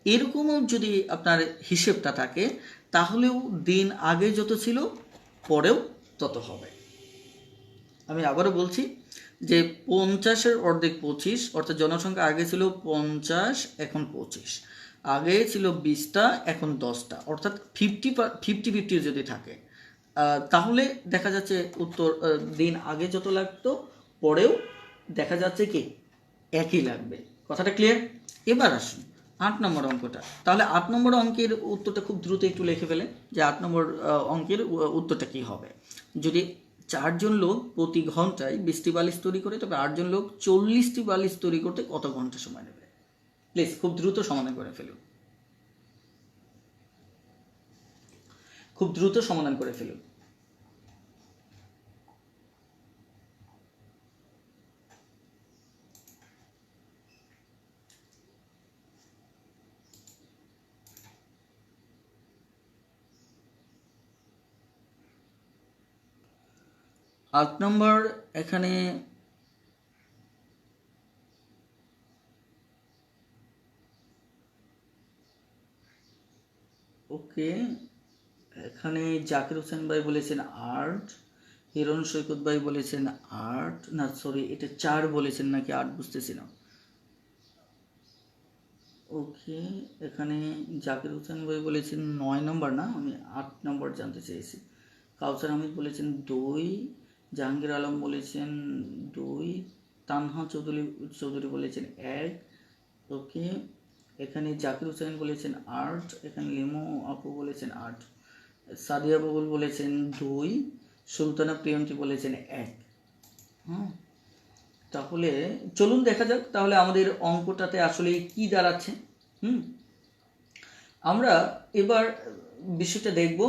এরকমও যদি আপনার হিসেবটা থাকে, তাহলেও দিন আগে যত ছিল পরেও তত হবে। আমি আবারও বলছি যে 50-এর অর্ধেক 25, অর্থাৎ জনসংখ্যা আগে ছিল 50, এখন 25, আগে ছিল 20টা, এখন 10টা, অর্থাৎ 50-50 যদি থাকে, তাহলে দেখা যাচ্ছে উত্তর দিন আগে যত লাগতো পরেও দেখা যাচ্ছে কি একই লাগবে। কথাটা ক্লিয়ার? এবার আসুন 8 নম্বর অঙ্কটা। তাহলে 8 নম্বর অঙ্কের উত্তরটা খুব দ্রুত একটু লিখে ফেলেন যে 8 নম্বর অঙ্কের উত্তরটা কি হবে। যদি 4 জন লোক প্রতি ঘন্টায় 20টি বালিশ তৈরি করে, তবে 8 জন লোক 40টি বালিশ তৈরি করতে কত ঘন্টা সময় নেবে? প্লিজ খুব দ্রুত সমাধান করে ফেলুন, খুব দ্রুত সমাধান করে ফেলুন। আট নম্বর এখানে ওকে, এখানে জাকির হোসেন ভাই বলেছেন 8, হিরণ সৈকত ভাই বলেছেন 8, না সরি এটা 4 বলেছেন নাকি 8 বুঝতেছি না। ওকে, এখানে জাকির হোসেন ভাই বলেছেন 9 নম্বর, না আমি 8 নম্বর জানতে চেয়েছি। কাউসার আহমেদ বলেছেন 2, জাহাঙ্গীর আলম বলেছেন 2, তানহা চৌধুরী বলেছেন 1। ওকে, এখানে জাকির হোসেন বলেছেন 8, এখানে লিমো আপু বলেছেন 8, সাদিয়া বাবুল বলেছেন 2, সুলতানা প্রিয়ন্তী বলেছেন 1। হ্যাঁ, তাহলে চলুন দেখা যাক তাহলে আমাদের অঙ্কটাতে আসলে কি দাঁড়াচ্ছে। আমরা এবার বিষয়টা দেখব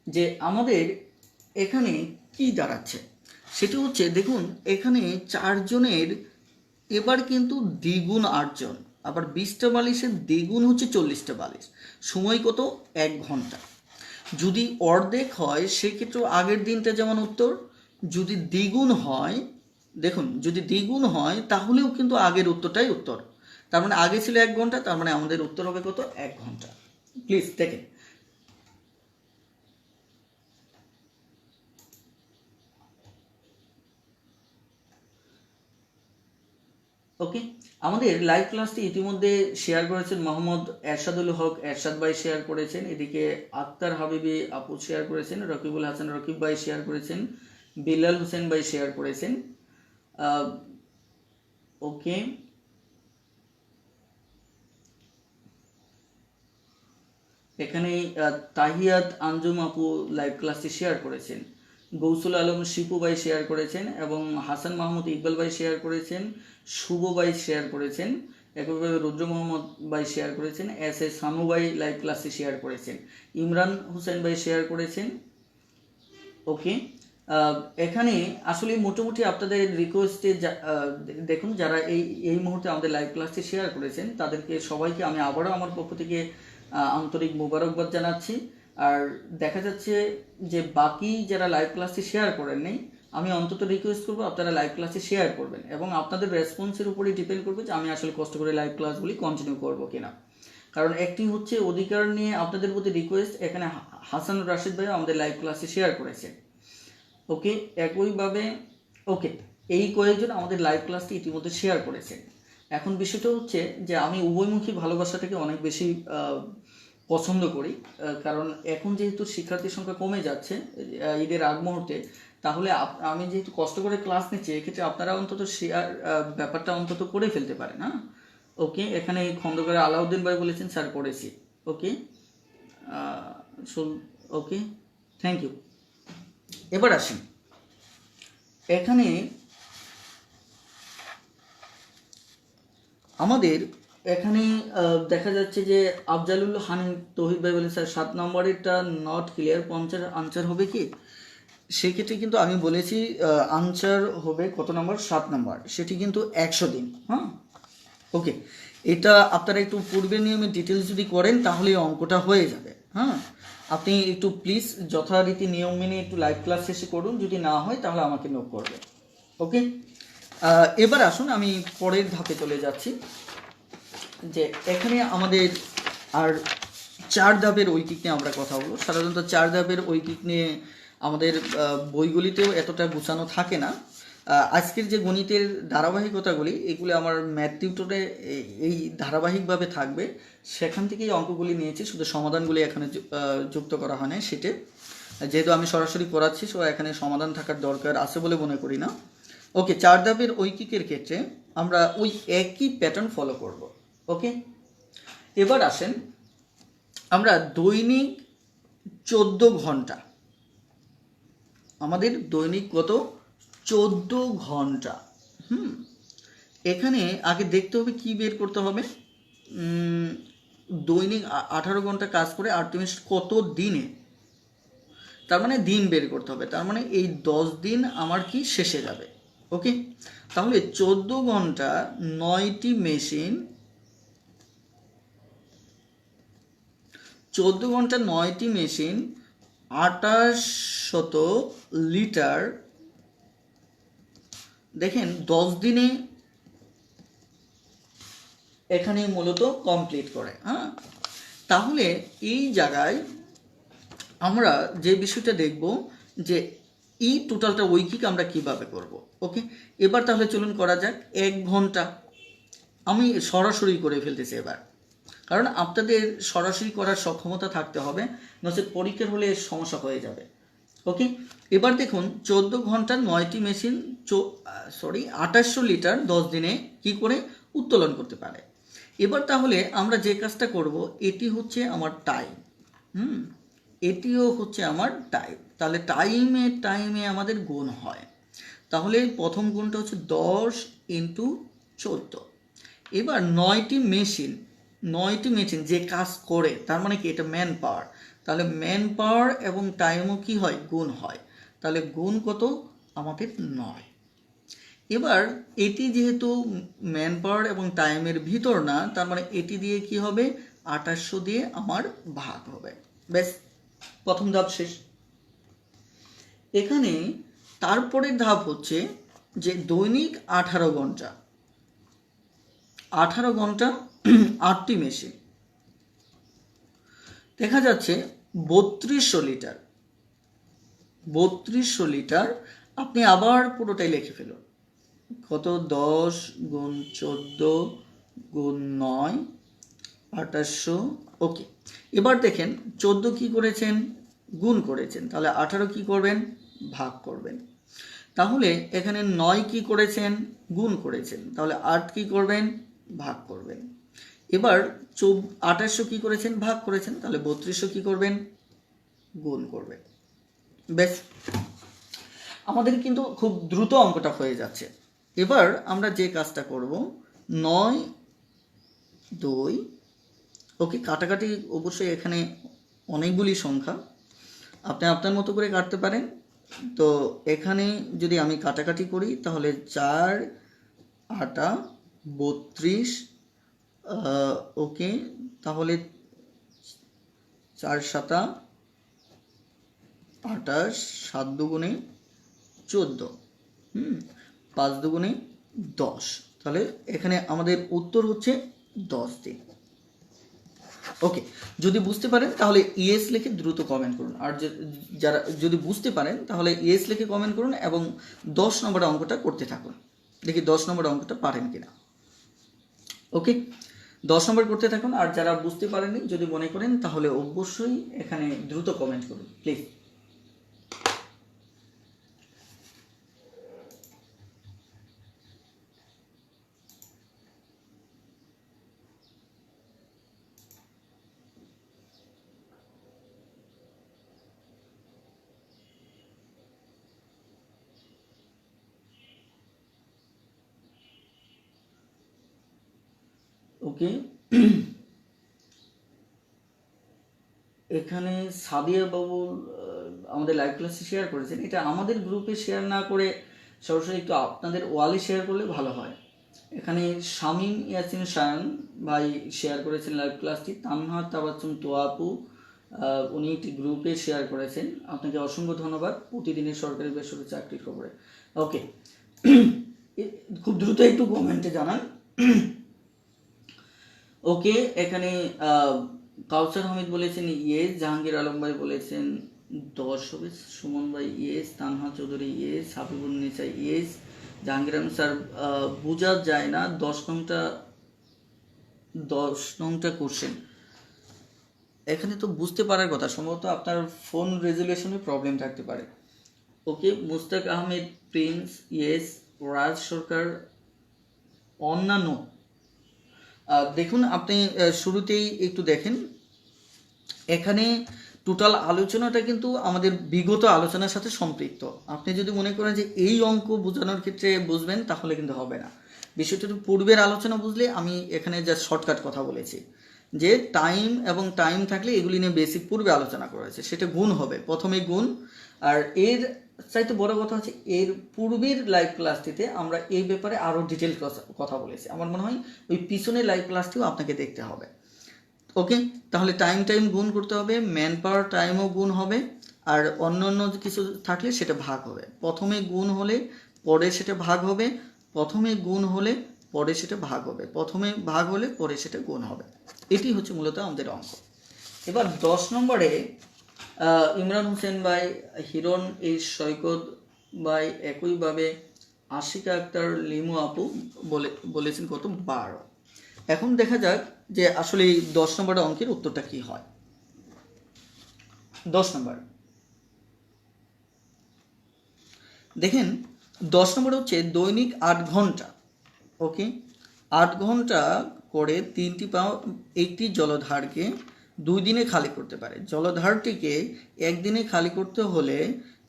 যে আমাদের এখানে কি দাঁড়াচ্ছে। সেটা হচ্ছে দেখুন এখানে 4 জনের এবার কিন্তু দ্বিগুণ 8 জন, আবার 20টা বালিশের দ্বিগুণ হচ্ছে 40টা বালিশ, সময় কত 1 ঘন্টা। যদি অর্ধেক হয় সেক্ষেত্রে আগের দিনটা যেমন উত্তর, যদি দ্বিগুণ হয়, দেখুন যদি দ্বিগুণ হয় তাহলেও কিন্তু আগের উত্তরটাই উত্তর। তার মানে আগে ছিল 1 ঘন্টা, তার মানে আমাদের উত্তর হবে কত 1 ঘন্টা। প্লিজ দেখেন, ওকে। আমাদের লাইভ ক্লাসটি ইতিমধ্যে শেয়ার করেছেন মোহাম্মদ এরশাদুল হক এরশাদ ভাই, শেয়ার করেছেন। এদিকে আক্তার হাবিবি আপু শেয়ার করেছেন, রকিবুল হাসান রকিব ভাই শেয়ার করেছেন, বিলাল হোসেন ভাই শেয়ার করেছেন। ওকে, এখানে তাহিয়াত আঞ্জুম আপু লাইভ ক্লাসটি শেয়ার করেছেন, গৌসুল আলম শিপু ভাই শেয়ার করেছেন, এবং হাসান মাহমুদ ইকবাল ভাই শেয়ার করেছেন, শুভ ভাই শেয়ার করেছেন, একইভাবে রুদ্র মোহাম্মদ ভাই শেয়ার করেছেন, এস এ সানু ভাই লাইভ ক্লাসটি শেয়ার করেছেন, ইমরান হোসেন ভাই শেয়ার করেছেন। ওকে, এখানে আসলে মোটামুটি আপনাদের রিকোয়েস্টে দেখুন যারা এই মুহূর্তে আমাদের লাইভ ক্লাসটি শেয়ার করেছেন তাদেরকে সবাইকে আমি আবারও আমার পক্ষ থেকে আন্তরিক মোবারকবাদ জানাচ্ছি। আর দেখা যাচ্ছে যে বাকি যারা লাইভ ক্লাসটি শেয়ার করেননি, আমি অন্তত রিকোয়েস্ট করবো আপনারা লাইভ ক্লাসটি শেয়ার করবেন, এবং আপনাদের রেসপন্সের উপরেই ডিপেন্ড করবে যে আমি আসলে কষ্ট করে লাইভ ক্লাসগুলি কন্টিনিউ করবো কিনা। কারণ একটি হচ্ছে অধিকার নিয়ে আপনাদের প্রতি রিকোয়েস্ট, এখানে হাসানুর রাশিদ ভাইও আমাদের লাইভ ক্লাসটি শেয়ার করেছে। ওকে, একইভাবে ওকে এই কয়েকজন আমাদের লাইভ ক্লাসটি ইতিমধ্যে শেয়ার করেছে। এখন বিষয়টা হচ্ছে যে আমি উভয়মুখী ভালোবাসাটাকে অনেক বেশি পছন্দ করি, কারণ এখন যেহেতু শিক্ষার্থীর সংখ্যা কমে যাচ্ছে ঈদের আগ মুহূর্তে, তাহলে আমি যেহেতু কষ্ট করে ক্লাস নিচ্ছি, এক্ষেত্রে আপনারা অন্তত শেয়ার ব্যাপারটা অন্তত করে ফেলতে পারেন। হ্যাঁ, ওকে, এখানে খন্দকার আলাউদ্দিন ভাই বলেছেন স্যার করেছি। ওকে, ওকে, থ্যাংক ইউ। এবার আসেন, এখানে আমাদের এখানে দেখা যাচ্ছে যে আফজালুল হানিফ তৌহিদ ভাই বলে স্যার 7 নম্বরেরটা নট ক্লিয়ার, পঞ্চার আনসার হবে কি? সেক্ষেত্রে কিন্তু আমি বলেছি আনসার হবে কত নম্বর, 7 নম্বর, সেটি কিন্তু 100 দিন। হ্যাঁ, ওকে, এটা আপনারা একটু পূর্বের নিয়মে ডিটেলস যদি করেন তাহলে অঙ্কটা হয়ে যাবে। হ্যাঁ, আপনি একটু প্লিজ যথারীতি নিয়ম মেনে একটু লাইভ ক্লাস শেষে করুন, যদি না হয় তাহলে আমাকে নোট করবে। ওকে, এবার আসুন আমি পরের ধাপে চলে যাচ্ছি, যে এখানে আমাদের আর 4 ধাপের ঐকিক নিয়ে আমরা কথা বলবো। সাধারণত 4 ধাপের ঐকিক নিয়ে আমাদের বইগুলিতেও এতটা গুছানো থাকে না। আজকের যে গণিতের ধারাবাহিকতাগুলি, এগুলি আমার ম্যাথ টিউটরে এই ধারাবাহিকভাবে থাকবে, সেখান থেকেই অঙ্কগুলি নিয়েছি, শুধু সমাধানগুলি এখানে যুক্ত করা হয় না। সেটা যেহেতু আমি সরাসরি করাচ্ছি, সো এখানে সমাধান থাকার দরকার আছে বলে মনে করি না। ওকে, 4 ধাপের ঐকিকের ক্ষেত্রে আমরা ওই একই প্যাটার্ন ফলো করব। ওকে, এবার আসেন আমরা দৈনিক 14 ঘন্টা, আমাদের দৈনিক কত, 14 ঘন্টা। এখানে আগে দেখতে হবে কি বের করতে হবে, দৈনিক 18 ঘন্টা কাজ করে 8 মাস কত দিনে, তার মানে দিন বের করতে হবে, তার মানে এই 10 দিন আমার কি শেষে যাবে। ওকে, তাহলে 14 ঘন্টা 9টি মেশিন, 14 ঘন্টা 9টি মেশিন 2800 লিটার, দেখেন 10 দিনে এখানে মূলত কমপ্লিট করে। হ্যাঁ, তাহলে এই জায়গায় আমরা যে বিষয়টা দেখব যে এই টোটালটা ঐকিক আমরা কিভাবে করব। ওকে, এবার তাহলে চলুন করা যাক। 1 ঘন্টা আমি সরাসরি করে ফেলতেছি এবার, কারণ আপনাদের সরাসরি করার সক্ষমতা থাকতে হবে, নচেত পরীক্ষার হলে সমস্যা হয়ে যাবে। ওকে, এবার দেখুন 14 ঘন্টা 9টি মেশিন 2800 লিটার 10 দিনে কি করে উত্তোলন করতে পারে। এবার তাহলে আমরা যে কাজটা করব, এটি হচ্ছে আমার টাইম, এটিও হচ্ছে আমার টাইম, তাহলে টাইমে আমাদের গুণ হয়। তাহলে প্রথম গুণটা হচ্ছে 10 × 14। এবার 9টি মেশিন যে কাজ করে, তার মানে কি এটা ম্যান পাওয়ার, তাহলে ম্যান পাওয়ার এবং টাইমও কি হয়, গুণ হয়, তাহলে গুণ কত আমাদের 9। এবার এটি যেহেতু ম্যান পাওয়ার এবং টাইমের ভিতর না, তার মানে এটি দিয়ে কি হবে, 2800 দিয়ে আমার ভাগ হবে। ব্যাস, প্রথম ধাপ শেষ। এখানে তারপরের ধাপ হচ্ছে যে দৈনিক 18 ঘন্টা 8টি মেশিন, দেখা যাচ্ছে 3200 লিটার, 3200 লিটার। আপনি আবার পুরোটাই লিখে ফেলুন, কত, 10 × 14 × 9 2800। ওকে, এবার দেখেন 14 কি করেছেন, গুণ করেছেন, তাহলে 18 কি করবেন, ভাগ করবেন। তাহলে এখানে 9 কি করেছেন, গুণ করেছেন, তাহলে 8 কি করবেন, ভাগ করবেন। এবার 2800 কী করেছেন, ভাগ করেছেন, তাহলে 3200 কী করবেন, গুণ করবেন। বেশ, আমাদের কিন্তু খুব দ্রুত অঙ্কটা হয়ে যাচ্ছে। এবার আমরা যে কাজটা করব, 9 2, ওকে, কাটাকাটি অবশ্যই এখানে অনেকগুলি সংখ্যা, আপনি আপনার মতো করে কাটতে পারেন। তো এখানে যদি আমি কাটাকাটি করি তাহলে 4 8 32, ওকে, তাহলে 4 7 28, 7 দুগুণে 14, 5 দুগুণে 10, তাহলে এখানে আমাদের উত্তর হচ্ছে 10 দিন। ওকে, যদি বুঝতে পারেন তাহলে ইয়েস লিখে দ্রুত কমেন্ট করুন, আর যারা যদি বুঝতে পারেন তাহলে ইয়েস লিখে কমেন্ট করুন এবং 10 নম্বর অঙ্কটা করতে থাকুন, দেখি 10 নম্বর অঙ্কটা পারেন কিনা। ওকে, 10 নম্বর করতে থাকুন, আর যারা বুঝতে পারেননি যদি মনে করেন তাহলে অবশ্যই এখানে দ্রুত কমেন্ট করুন প্লিজ। ওকে, এখানে সাদিয়া বাবু আমাদের লাইভ ক্লাসে শেয়ার করেছেন, এটা আমাদের গ্রুপে শেয়ার না করে সরাসরি একটু আপনাদের ওয়ালে শেয়ার করলে ভালো হয়। এখানে শামীম ইয়াসিন সায়ন ভাই শেয়ার করেছেন লাইভ ক্লাসটি, তানহা তাবাচ্চুম তোয়াপু উনি একটি গ্রুপে শেয়ার করেছেন, আপনাকে অসংখ্য ধন্যবাদ প্রতিদিনের সরকারি বেসরকারি চাকরির খবরে। ওকে, খুব দ্রুত একটু কমেন্টে জানান। ওকে, এখানে কাউসার হামিদ বলেছেন ইয়েস, জাহাঙ্গীর আলম ভাই বলেছেন 10 হবে, সুমন ভাই ইয়েস, তানহা চৌধুরী ইয়েস, হাবিবুল নিসা ইয়েস, জাহাঙ্গীর আলম স্যার বোঝা যায় না 10 নংটা কোশ্চেন, এখানে তো বুঝতে পারার কথা, সম্ভবত আপনার ফোন রেজুলেশনে প্রবলেম থাকতে পারে। ওকে, মুস্তাক আহমেদ প্রিন্স ইয়েস, রাজ সরকার অন্যান্য, দেখুন আপনি শুরুতেই একটু দেখেন, এখানে টোটাল আলোচনাটা কিন্তু আমাদের বিগত আলোচনার সাথে সম্পৃক্ত। আপনি যদি মনে করেন যে এই অঙ্ক বোঝানোর ক্ষেত্রে বুঝবেন তাহলে কিন্তু হবে না, বিষয়টা পূর্বের আলোচনা বুঝলে, আমি এখানে জাস্ট শর্টকাট কথা বলেছি যে টাইম এবং টাইম থাকলে এগুলি নিয়ে বেসিক পূর্বে আলোচনা করেছে, সেটা গুণ হবে, প্রথমে গুণ। আর এর চাইতে বড় কথা হচ্ছে এর পূর্বের লাইভ ক্লাসটিতে আমরা এই ব্যাপারে আরও ডিটেল কথা বলেছি, আমার মনে হয় ওই পিছনের লাইভ ক্লাসটিও আপনাকে দেখতে হবে। ওকে, তাহলে টাইম গুণ করতে হবে, ম্যান পাওয়ার টাইমও গুণ হবে, আর অন্য কিছু থাকলে সেটা ভাগ হবে, প্রথমে গুণ হলে পরে সেটা ভাগ হবে, প্রথমে গুণ হলে পরে সেটা ভাগ হবে, প্রথমে ভাগ হলে পরে সেটা গুণ হবে, এটি হচ্ছে মূলত আমাদের অঙ্ক। এবার 10 নম্বরে ইমরান হোসেন ভাই, হিরণ এই সৈকত ভাই, একইভাবে আশিকা আক্তার লিমু আপু বলেছেন কত 12। এখন দেখা যাক যে আসলে এই 10 নম্বরের অঙ্কের উত্তরটা কি হয়। 10 নম্বর দেখেন, 10 নম্বর হচ্ছে দৈনিক 8 ঘন্টা, ওকে, 8 ঘন্টা করে 3টি পাম্প একটি জলধারকে 2 দিনে খালি করতে পারে। জলধারটিকে একদিনে খালি করতে হলে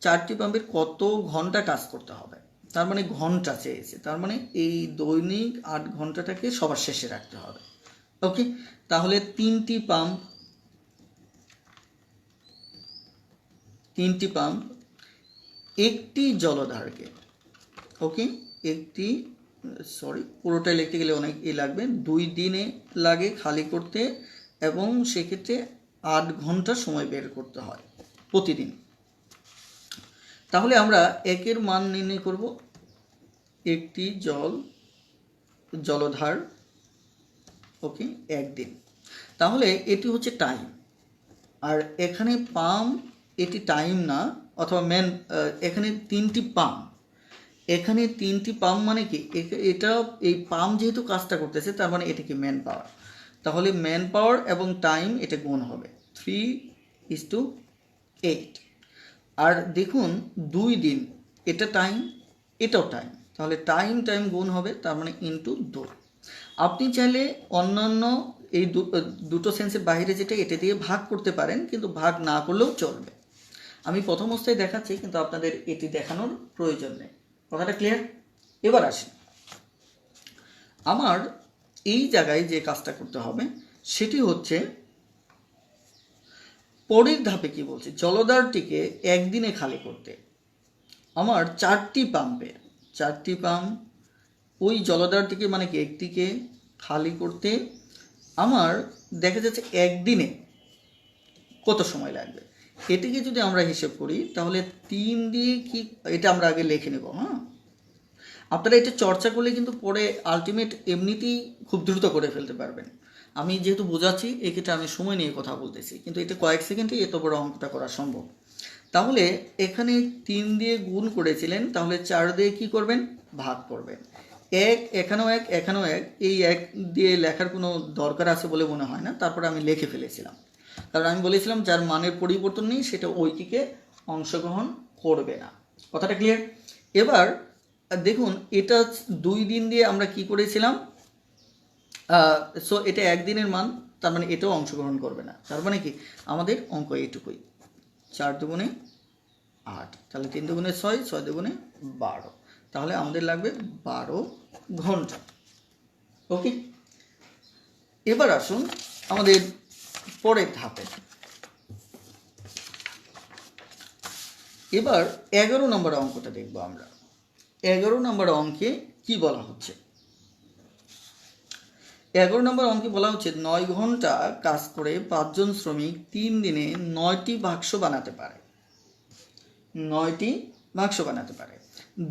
4টি পাম্পের কত ঘন্টা কাজ করতে হবে, তার মানে ঘন্টা চেয়েছে, তার মানে এই দৈনিক 8 ঘন্টাটাকে সবার শেষে রাখতে হবে। ওকে, তাহলে 3টি পাম্প একটি জলধারকে, ওকে, পুরোটাই লিখতে গেলে অনেক লাগবে, 2 দিনে লাগে খালি করতে, এবং সেক্ষেত্রে 8 ঘন্টা সময় বের করতে হয় প্রতিদিন। তাহলে আমরা একের মান নির্ণয় করব, একটি জলধার, ওকে, 1 দিন, তাহলে এটি হচ্ছে টাইম, আর এখানে পাম্প এটি টাইম না, অথবা এখানে 3টি পাম্প, এখানে 3টি পাম্প মানে কি, এটা এই পাম্প যেহেতু কাজটা করতেছে তার মানে এটা কি ম্যান পাওয়ার, তাহলে ম্যান পাওয়ার এবং টাইম এটা গুণ হবে 3:8। আর দেখুন 2 দিন, এটা টাইম এটাও টাইম, তাহলে টাইম গুণ হবে, তার মানে ইন্টু 2। আপনি চাইলে অন্যান্য এই দুটো সেন্সের বাইরে যেটা এটা দিয়ে ভাগ করতে পারেন, কিন্তু ভাগ না করলেও চলবে। আমি প্রথম অবস্থায় দেখাচ্ছি, কিন্তু আপনাদের এটি দেখানোর প্রয়োজন নেই। কথাটা ক্লিয়ার? এবার আসি, আমার এই জায়গায় যে কাজটা করতে হবে সেটি হচ্ছে পরের ধাপে কি বলছে, জলধারটিকে একদিনে খালি করতে আমার 4টি পাম্প ওই জলধারটিকে মানে কি একটিকে খালি করতে আমার দেখা যাচ্ছে একদিনে কত সময় লাগবে। এটিকে যদি আমরা হিসেব করি তাহলে 3 দিয়ে কি, এটা আমরা আগে লিখে নেব। হ্যাঁ, আপনারা এটা চর্চা করলে কিন্তু পরে আলটিমেট এমনিতেই খুব দ্রুত করে ফেলতে পারবেন। আমি যেহেতু বোঝাচ্ছি এক্ষেত্রে আমি সময় নিয়ে কথা বলতেছি, কিন্তু এটা কয়েক সেকেন্ডে এত বড় অঙ্কটা করা সম্ভব। তাহলে এখানে 3 দিয়ে গুণ করেছিলেন, তাহলে 4 দিয়ে কি করবেন, ভাগ করবেন। এখানেও এক, এই 1 দিয়ে লেখার কোনো দরকার আছে বলে মনে হয় না, তারপরে আমি লিখে ফেলেছিলাম, কারণ আমি বলেছিলাম যার মানের পরিবর্তন নেই সেটা ওইটিকে অংশগ্রহণ করবে না। কথাটা ক্লিয়ার? এবার দেখুন, এটা 2 দিন দিয়ে আমরা কি করেছিলাম, সো এটা 1 দিনের মান, তার মানে এটাও অংশগ্রহণ করবে না। তার মানে কি আমাদের অঙ্ক এইটুকুই, 4 দুগুণে 8, তাহলে 3 দুগুণে 6, 6 দুগুণে 12, তাহলে আমাদের লাগবে 12 ঘন্টা। ওকে, এবার আসুন আমাদের পরের ধাপে। এবার 11 নম্বর অঙ্কটা দেখব আমরা। 11 নম্বর অঙ্কে কি বলা হচ্ছে, 11 নম্বর অঙ্কে বলা হচ্ছে 9 ঘন্টা কাজ করে 5 জন শ্রমিক 3 দিনে 9টি বাক্স বানাতে পারে। 9টি বাক্স বানাতে পারে।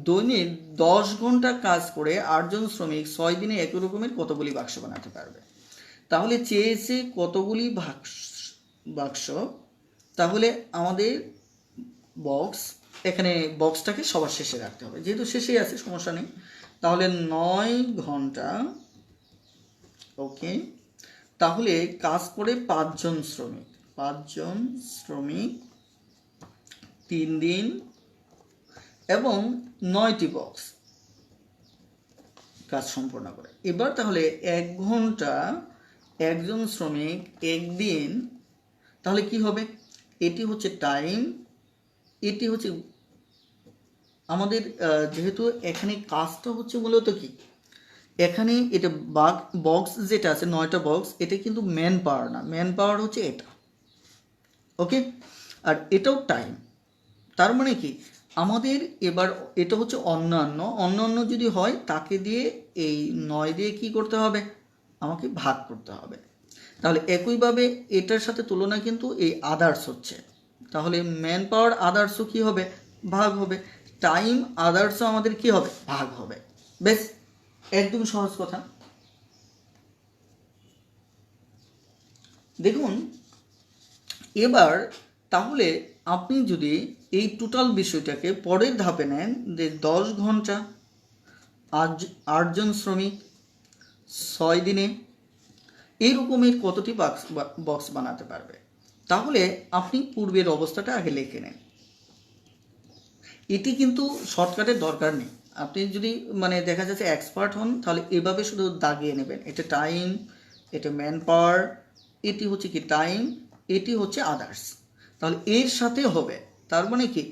দৈনিক 10 ঘন্টা কাজ করে 8 জন শ্রমিক 6 দিনে একই রকমের কতগুলি বাক্স বানাতে পারবে। তাহলে চেয়েছে কতগুলি বাক্স, তাহলে আমাদের বক্স, এখানে বক্সটাকে সবার শেষে রাখতে হবে, যেহেতু শেষেই আছে সমস্যা নেই। তাহলে 9 ঘন্টা, ওকে, তাহলে কাজ করে 5 জন শ্রমিক 3 দিন এবং 9টি বক্স কাজ সম্পন্ন করে। এবার তাহলে 1 ঘন্টা একজন শ্রমিক একদিন, তাহলে কি হবে, এটি হচ্ছে টাইম, এটি হচ্ছে আমাদের যেহেতু এখানে কাজটা হচ্ছে মূলত কি, এখানে এটা বক্স যেটা আছে 9টা বক্স, এটা কিন্তু ম্যান পাওয়ার না, ম্যান পাওয়ার হচ্ছে এটা। ওকে, আর এটাও টাইম, তার মানে কি আমাদের এবার এটা হচ্ছে অন্যান্য যদি হয় তাকে দিয়ে এই 9 দিয়ে কি করতে হবে, আমাকে ভাগ করতে হবে। তাহলে একইভাবে এটার সাথে তুলনা কিন্তু এই আদার্স হচ্ছে, তাহলে ম্যান পাওয়ার আদার্সও কি হবে, ভাগ হবে। টাইম আদার্সও আমাদের কি হবে, ভাগ হবে। বেশ, একদম সহজ কথা। দেখুন এবার তাহলে আপনি যদি এই টোটাল বিষয়টাকে পরের ধাপে নেন, যে 10 ঘন্টা 8 জন শ্রমিক 6 দিনে এই রকমের কতটি বক্স বানাতে পারবে, তাহলে আপনি পূর্বের অবস্থাটা আগে লিখে নেন। এটি কিন্তু শর্টকাটের দরকার নেই, আপনি যদি মানে দেখা যাচ্ছে এক্সপার্ট হন তাহলে এভাবে শুধু দাগিয়ে নেবেন, এটা টাইম, এটা ম্যান পাওয়ার, এটি হচ্ছে কি টাইম, এটি হচ্ছে আদার্স, তাহলে এর সাথে হবে। তার মানে কি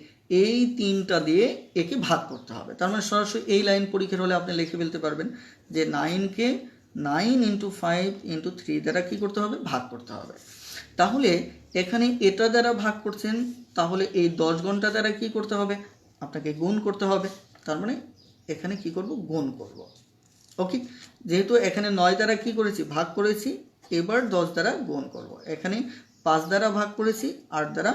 এই 3টা দিয়ে একে ভাগ করতে হবে। তার মানে সরাসরি এই লাইন পরীক্ষার হলে আপনি লিখে ফেলতে পারবেন যে 9কে 9 × 5 × 3 দ্বারা কি করতে হবে, ভাগ করতে হবে। তাহলে এখানে এটা দ্বারা ভাগ করছেন, তাহলে এই 10 ঘন্টা দ্বারা কি করতে হবে, আপনাকে গুণ করতে হবে। তার মানে এখানে কি করব, গুণ করব। ওকে, যেহেতু এখানে 9 দ্বারা কি করেছি, ভাগ করেছি, এবার 10 দ্বারা গুণ করব। এখানে 5 দ্বারা ভাগ করেছি, 8 দ্বারা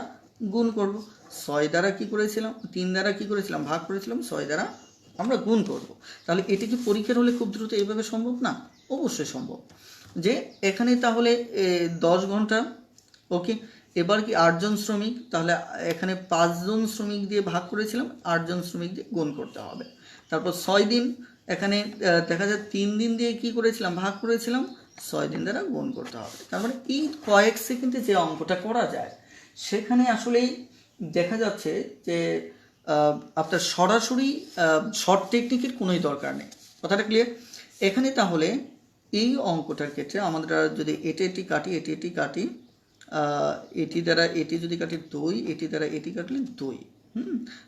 গুণ করব। 6 দ্বারা কি করেছিলাম, 3 দ্বারা কি করেছিলাম, ভাগ করেছিলাম, 6 দ্বারা আমরা গুণ করব। তাহলে এটি কি পরীক্ষার হলে খুব দ্রুত এইভাবে সম্ভব না? অবশ্যই সম্ভব। যে এখানে তাহলে 10 ঘন্টা, ওকে, এবার কি 8 জন শ্রমিক, তাহলে এখানে 5 জন শ্রমিক দিয়ে ভাগ করেছিলাম, 8 জন শ্রমিক দিয়ে গুণ করতে হবে। তারপর 6 দিন, এখানে দেখা যায় 3 দিন দিয়ে কি করেছিলাম, ভাগ করেছিলাম, 6 দিন দ্বারা গুণ করতে হবে। তার মানে এই কয়েক সেকেন্ডে যে অঙ্কটা করা যায়, সেখানে আসলেই দেখা যাচ্ছে যে আপনার সরাসরি শর্ট টেকনিকের কোনোই দরকার নেই। কথাটা ক্লিয়ার? এখানে তাহলে এই অঙ্কটার ক্ষেত্রে আমরা যদি এটি কাটি এটি দ্বারা এটি যদি কাটি 2, এটি দ্বারা এটি কাটলে 2,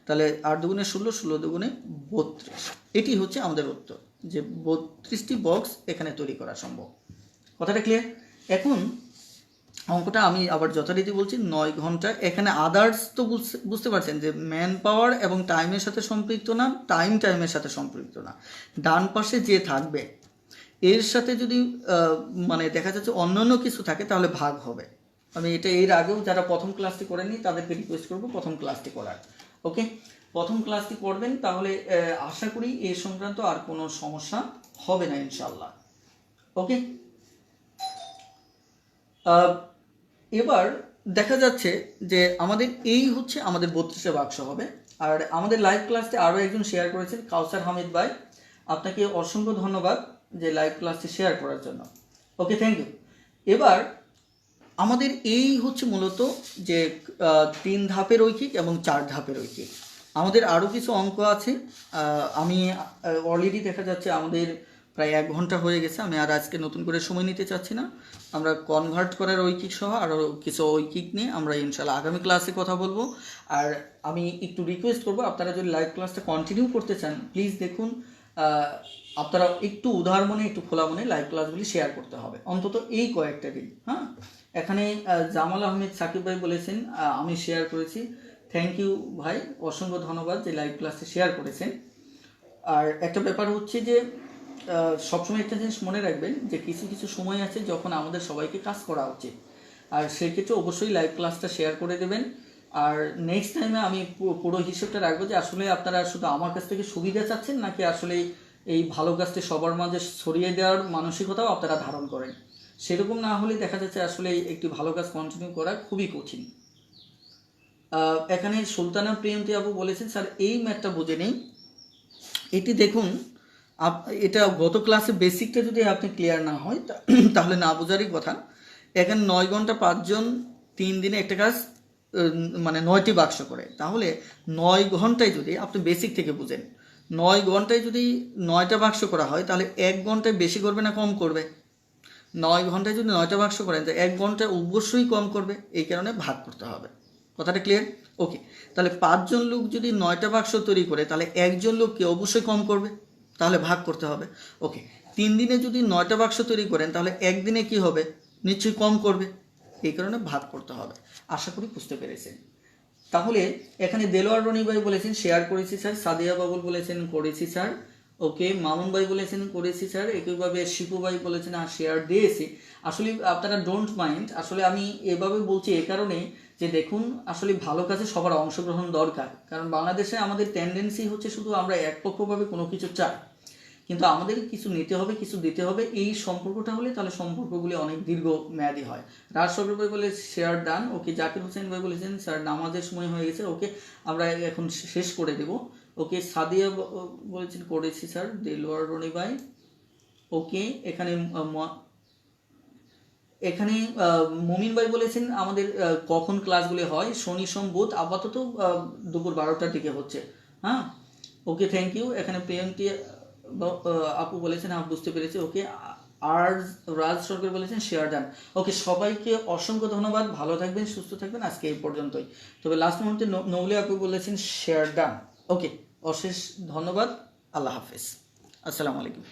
তাহলে 8 দুগুণে 16, 16 দুগুণে 32। এটি হচ্ছে আমাদের উত্তর, যে 32টি বক্স এখানে তৈরি করা সম্ভব। কথাটা ক্লিয়ার? এখন অঙ্কটা আমি আবার যথারীতি বলছি, 9 ঘন্টা। এখানে আদার্স তো বুঝতে পারছেন যে ম্যান পাওয়ার এবং টাইমের সাথে সম্পৃক্ত না, টাইমের সাথে সম্পৃক্ত না। ডান পাশে যে থাকবে এর সাথে যদি মানে দেখা যাচ্ছে অন্যান্য কিছু থাকে তাহলে ভাগ হবে। আমি এটা এর আগেও যারা প্রথম ক্লাসটি করেননি তাদেরকে রিকোয়েস্ট করবো প্রথম ক্লাসটি করার। ওকে, প্রথম ক্লাসটি করবেন, তাহলে আশা করি এ সংক্রান্ত আর কোনো সমস্যা হবে না ইনশাল্লাহ। ওকে, এবার দেখা যাচ্ছে যে আমাদের এই হচ্ছে আমাদের 32টা বাক্স হবে। আর আমাদের লাইভ ক্লাসটি আরও একজন শেয়ার করেছেন, কাউসার হামিদ ভাই, আপনাকে অসংখ্য ধন্যবাদ যে লাইভ ক্লাসটি শেয়ার করার জন্য। ওকে, থ্যাংক ইউ। এবার আমাদের এই হচ্ছে মূলত যে 3 ধাপের রৈখিক এবং 4 ধাপের রৈখিক। আমাদের আরও কিছু অঙ্ক আছে, আমি অলরেডি দেখা যাচ্ছে আমাদের প্রায় 1 ঘন্টা হয়ে গেছে। আমি আর আজকে নতুন করে সময় নিতে চাচ্ছি না। আমরা কনভার্ট করার ঐকিক সহ আরও কিছু ঐকিক নিয়ে আমরা ইনশাল্লাহ আগামী ক্লাসে কথা বলবো। আর আমি একটু রিকোয়েস্ট করবো, আপনারা যদি লাইভ ক্লাসটা কন্টিনিউ করতে চান প্লিজ দেখুন, আপনারা একটু উদার মনে, একটু খোলা মনে লাইভ ক্লাসগুলি শেয়ার করতে হবে, অন্তত এই কয়েকটা দিন। হ্যাঁ, এখানে জামাল আহমেদ সাকিব ভাই বলেছেন আমি শেয়ার করেছি। থ্যাংক ইউ ভাই, অসংখ্য ধন্যবাদ যে লাইভ ক্লাসে শেয়ার করেছেন। আর একটা ব্যাপার হচ্ছে যে সবসময় একটা জিনিস মনে রাখবেন যে কিছু কিছু সময় আছে যখন আমাদের সবাইকে কাজ করা উচিত, আর সেক্ষেত্রে অবশ্যই লাইভ ক্লাসটা শেয়ার করে দেবেন। আর নেক্সট টাইমে আমি পুরো হিসেবটা রাখবো যে আসলে আপনারা শুধু আমার কাছ থেকে সুবিধা চাচ্ছেন নাকি আসলে এই ভালো কাজটি সবার মাঝে ছড়িয়ে দেওয়ার মানসিকতাও আপনারা ধারণ করেন। সেরকম না হলে দেখা যাচ্ছে আসলে একটি ভালো কাজ কন্টিনিউ করা খুবই কঠিন। এখানে সুলতানা প্রিয়ন্তী আপু বলেছেন স্যার এই ম্যাথটা বুঝে নেই। এটি দেখুন, এটা গত ক্লাসে বেসিকটা যদি আপনি ক্লিয়ার না হয় তাহলে না বোঝারই কথা। এখানে 9 ঘন্টা 5 জন 3 দিনে একটা কাজ মানে 9টি বাক্স করে, তাহলে 9 ঘন্টায় যদি আপনি বেসিক থেকে বুঝেন, 9 ঘন্টায় যদি 9টা বাক্স করা হয় তাহলে 1 ঘন্টায় বেশি করবে না কম করবে? 9 ঘন্টায় যদি 9টা বাক্স করেন তো 1 ঘন্টায় অবশ্যই কম করবে, এই কারণে ভাগ করতে হবে। কথাটা ক্লিয়ার? ওকে, তাহলে 5 জন লোক যদি 9টা বাক্স তৈরি করে তাহলে 1 জন লোককে অবশ্যই কম করবে, তাহলে ভাগ করতে হবে। ওকে, 3 দিনে যদি 9টা বাক্স তৈরি করেন তাহলে একদিনে কি হবে? নিশ্চয়ই কম করবে, এই কারণে ভাগ করতে হবে। আশা করি বুঝতে পেরেছেন। তাহলে এখানে দেলোয়ার রনি ভাই বলেছেন শেয়ার করেছি স্যার, সাদিয়া বাবুল বলেছেন করেছি স্যার, ওকে, মামুন ভাই বলেছেন করেছি স্যার, একইভাবে শিপু ভাই বলেছেন আর শেয়ার দিয়েছি। আসলে আপনারা ডোন্ট মাইন্ড, আসলে আমি এভাবে বলছি এ কারণে যে দেখুন আসলে ভালো কাজে সবার অংশগ্রহণ দরকার, কারণ বাংলাদেশে আমাদের টেন্ডেন্সি হচ্ছে শুধু আমরা একপক্ষভাবে কোনো কিছু চাই, কিন্তু আমাদের কিছু নিতে হবে, কিছু দিতে হবে, এই সম্পর্কটা হলে তাহলে সম্পর্কগুলি অনেক দীর্ঘ মেয়াদী হয়। রাজ সরকার ভাই বলে শেয়ার ডান, ওকে। জাকির হোসেন ভাই বলেছেন স্যার নামাজের সময় হয়ে গেছে, ওকে, আমরা এখন শেষ করে দেব। ওকে, সাদিয়া বলেছেন করেছি স্যার, দেলোয়ার রনি ভাই, ওকে। এখানে মমিন ভাই বলেছেন আমাদের কখন ক্লাসগুলি হয়, শনি সোম বুধ, আপাতত দুপুর 12টার দিকে হচ্ছে। হ্যাঁ, ওকে, থ্যাংক ইউ। এখানে প্রিয়ন্তী আপু বলেছেন বুঝতে পেরেছি, ওকে। আর রাজ সরকার বলেছেন শেয়ার ডান, ওকে। সবাইকে অসংখ্য ধন্যবাদ, ভালো থাকবেন, সুস্থ থাকবেন, আজকে এই পর্যন্তই। তবে লাস্ট মুহূর্তে নৌলি আপু বলেছেন শেয়ার ডান, ওকে। অশেষ ধন্যবাদ, আল্লাহ হাফেজ, আসসালামু আলাইকুম।